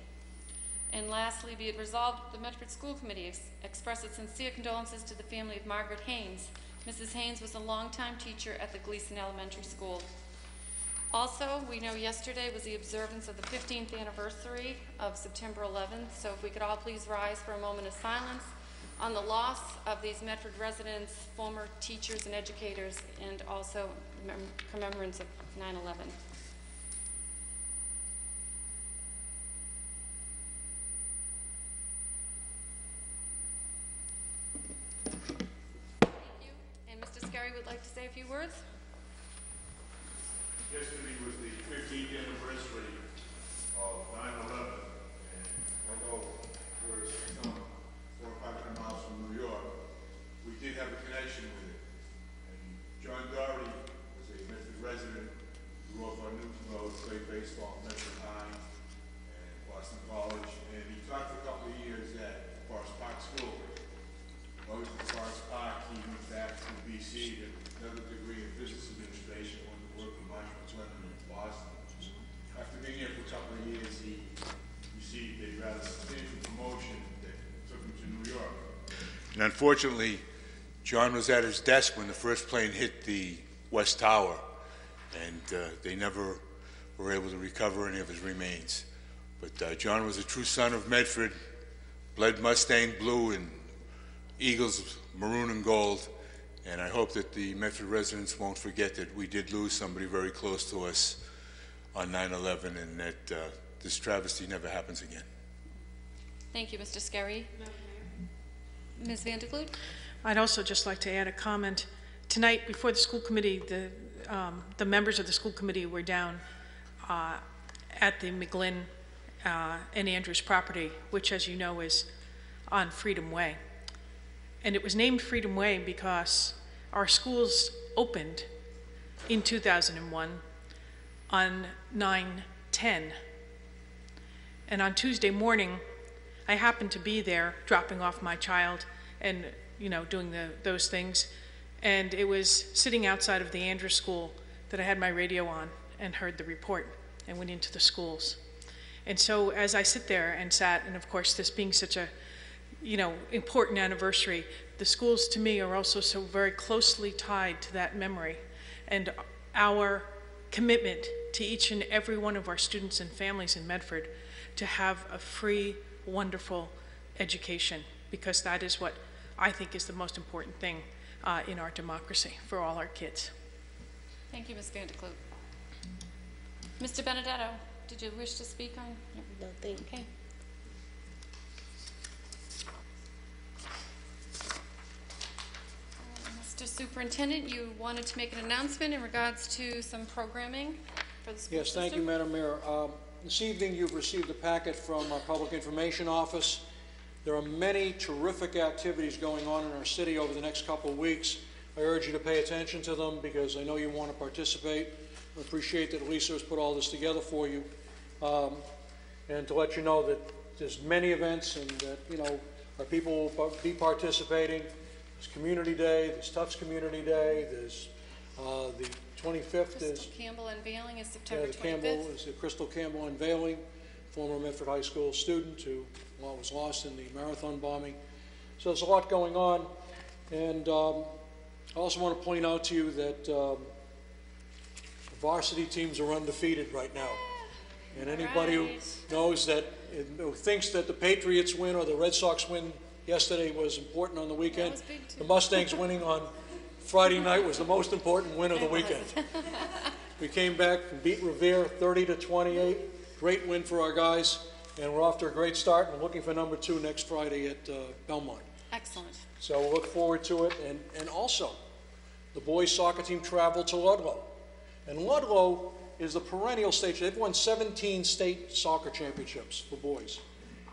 Speaker 4: And lastly, be it resolved that the Medford School Committee express its sincere condolences to the family of Margaret Haynes. Mrs. Haynes was a longtime teacher at the Gleason Elementary School. Also, we know yesterday was the observance of the 15th anniversary of September 11th, so if we could all please rise for a moment of silence on the loss of these Medford residents, former teachers and educators, and also commemorance of 9/11. Thank you. And Mr. Scarry would like to say a few words.
Speaker 14: Yesterday was the 15th anniversary of 9/11, and although we're some 400 or 500 miles from New York, we did have a connection with it. And John Doherty was a Medford resident, grew up on Newton Road, played baseball at Medford High and Boston College, and he taught for a couple of years at Forest Park School. While he was at Forest Park, he went back to BC to another degree in business administration, went to work with in Boston. After being here for a couple of years, he received a rather substantial promotion that took him to New York. And unfortunately, John was at his desk when the first plane hit the West Tower, and they never were able to recover any of his remains. But John was a true son of Medford, bled Mustang blue and Eagles maroon and gold. And I hope that the Medford residents won't forget that we did lose somebody very close to us on 9/11, and that this travesty never happens again.
Speaker 4: Thank you, Mr. Scarry. Ms. Van de Kloot?
Speaker 5: I'd also just like to add a comment. Tonight, before the school committee, the members of the school committee were down at the McGlynn and Andrews property, which, as you know, is on Freedom Way. And it was named Freedom Way because our schools opened in 2001 on 9/10. And on Tuesday morning, I happened to be there dropping off my child and, doing those things. And it was sitting outside of the Andrews School that I had my radio on and heard the report and went into the schools. And so as I sit there and sat, and of course this being such a important anniversary, the schools to me are also so very closely tied to that memory and our commitment to each and every one of our students and families in Medford to have a free, wonderful education, because that is what I think is the most important thing in our democracy for all our kids.
Speaker 4: Thank you, Ms. Van de Kloot. Mr. Benedetto, did you wish to speak on?
Speaker 7: No, thank you.
Speaker 4: Okay. Mr. Superintendent, you wanted to make an announcement in regards to some programming for the school system?
Speaker 1: Yes, thank you, Madam Mayor. This evening, you've received a packet from our Public Information Office. There are many terrific activities going on in our city over the next couple of weeks. I urge you to pay attention to them because I know you want to participate. I appreciate that Lisa has put all this together for you. And to let you know that there's many events and that, our people will be participating. There's Community Day, there's Tufts Community Day, there's the 25th
Speaker 4: Crystal Campbell unveiling is September 25th.
Speaker 1: Campbell is the Crystal Campbell unveiling, former Medford High School student who was lost in the marathon bombing. So there's a lot going on. And I also want to point out to you that the varsity teams are undefeated right now. And anybody who knows that, who thinks that the Patriots win or the Red Sox win yesterday was important on the weekend, the Mustangs winning on Friday night was the most important win of the weekend. We came back and beat Revere 30-28. Great win for our guys, and we're off to a great start. We're looking for number 2 next Friday at Belmont.
Speaker 4: Excellent.
Speaker 1: So we'll look forward to it. And also, the boys soccer team traveled to Ludlow. And Ludlow is the perennial state. They've won 17 state soccer championships for boys.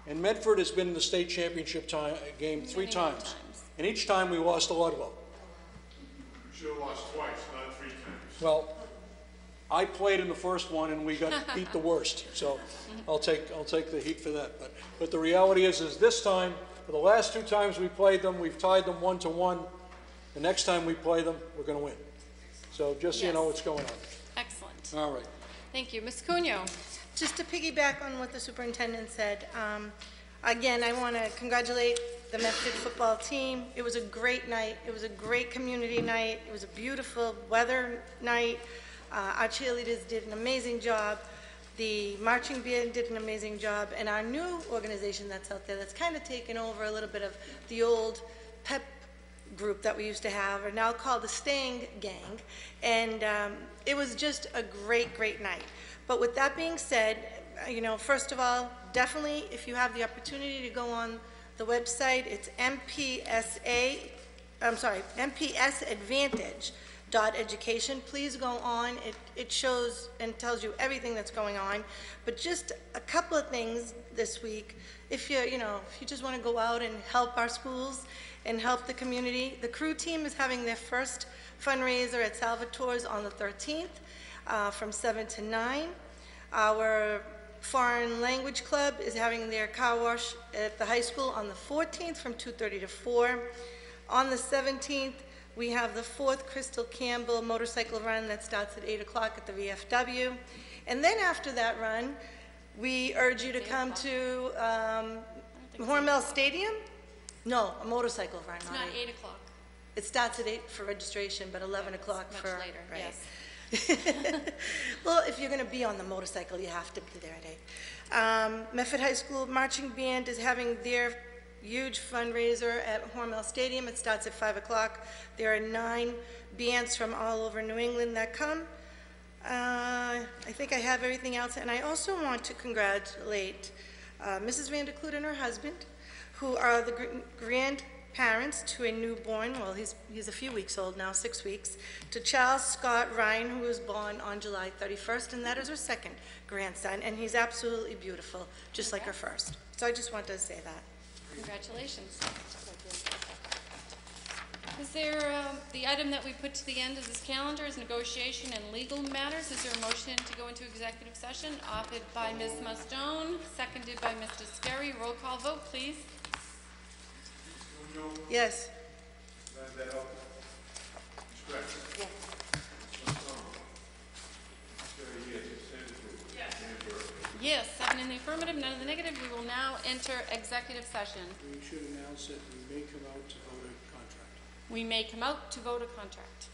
Speaker 1: And Medford has been in the state championship game 3 times. And each time we lost to Ludlow.
Speaker 14: You should have lost twice, not 3 times.
Speaker 1: Well, I played in the first one and we got beat the worst. So I'll take the heat for that. But the reality is this time, for the last 2 times we played them, we've tied them 1-1. The next time we play them, we're going to win. So just so you know what's going on.
Speaker 4: Excellent.
Speaker 1: All right.
Speaker 4: Thank you. Ms. Cunyo?
Speaker 8: Just to piggyback on what the superintendent said, again, I want to congratulate the Medford football team. It was a great night. It was a great community night. It was a beautiful weather night. Our cheerleaders did an amazing job. The marching band did an amazing job. And our new organization that's out there that's kind of taken over a little bit of the old pep group that we used to have are now called the Staying Gang. And it was just a great, great night. But with that being said, first of all, definitely if you have the opportunity to go on the website, it's mpsadvantage.education. Please go on. It shows and tells you everything that's going on. But just a couple of things this week. If you just want to go out and help our schools and help the community, the crew team is having their first fundraiser at Salvatore's on the 13th. From 7 to 9. Our Foreign Language Club is having their car wash at the high school on the 14th from 2:30 to 4. On the 17th, we have the 4th Crystal Campbell motorcycle run that starts at 8 o'clock at the VFW. And then after that run, we urge you to come to Hormel Stadium. No, a motorcycle run.
Speaker 4: It's not 8 o'clock.
Speaker 8: It starts at 8 for registration, but 11 o'clock
Speaker 4: Much
Speaker 8: for...
Speaker 4: later,
Speaker 8: right.
Speaker 4: yes.
Speaker 8: Well, if you're going to be on the motorcycle, you have to be there at 8. Medford High School Marching Band is having their huge fundraiser at Hormel Stadium. It starts at 5 o'clock. There are 9 bands from all over New England that come. I think I have everything else. And I also want to congratulate Mrs. Vanderklut and her husband, who are the grandparents to a newborn, well, he's a few weeks old now, 6 weeks, to Charles Scott Ryan, who was born on July 31st, and that is her second grandson, and he's absolutely beautiful, just like her first. So I just wanted to say that.
Speaker 4: Congratulations. Is there, the item that we put to the end of this calendar is negotiation and legal matters. Is there a motion to go into executive session? Offered by Ms. Mustone, seconded by Mr. Scarry. Roll call vote, please.
Speaker 8: Yes.
Speaker 4: Yes, 7 in the affirmative, none in the negative. We will now enter executive session.
Speaker 1: We should announce that we may come out to vote a contract.
Speaker 4: We may come out to vote a contract.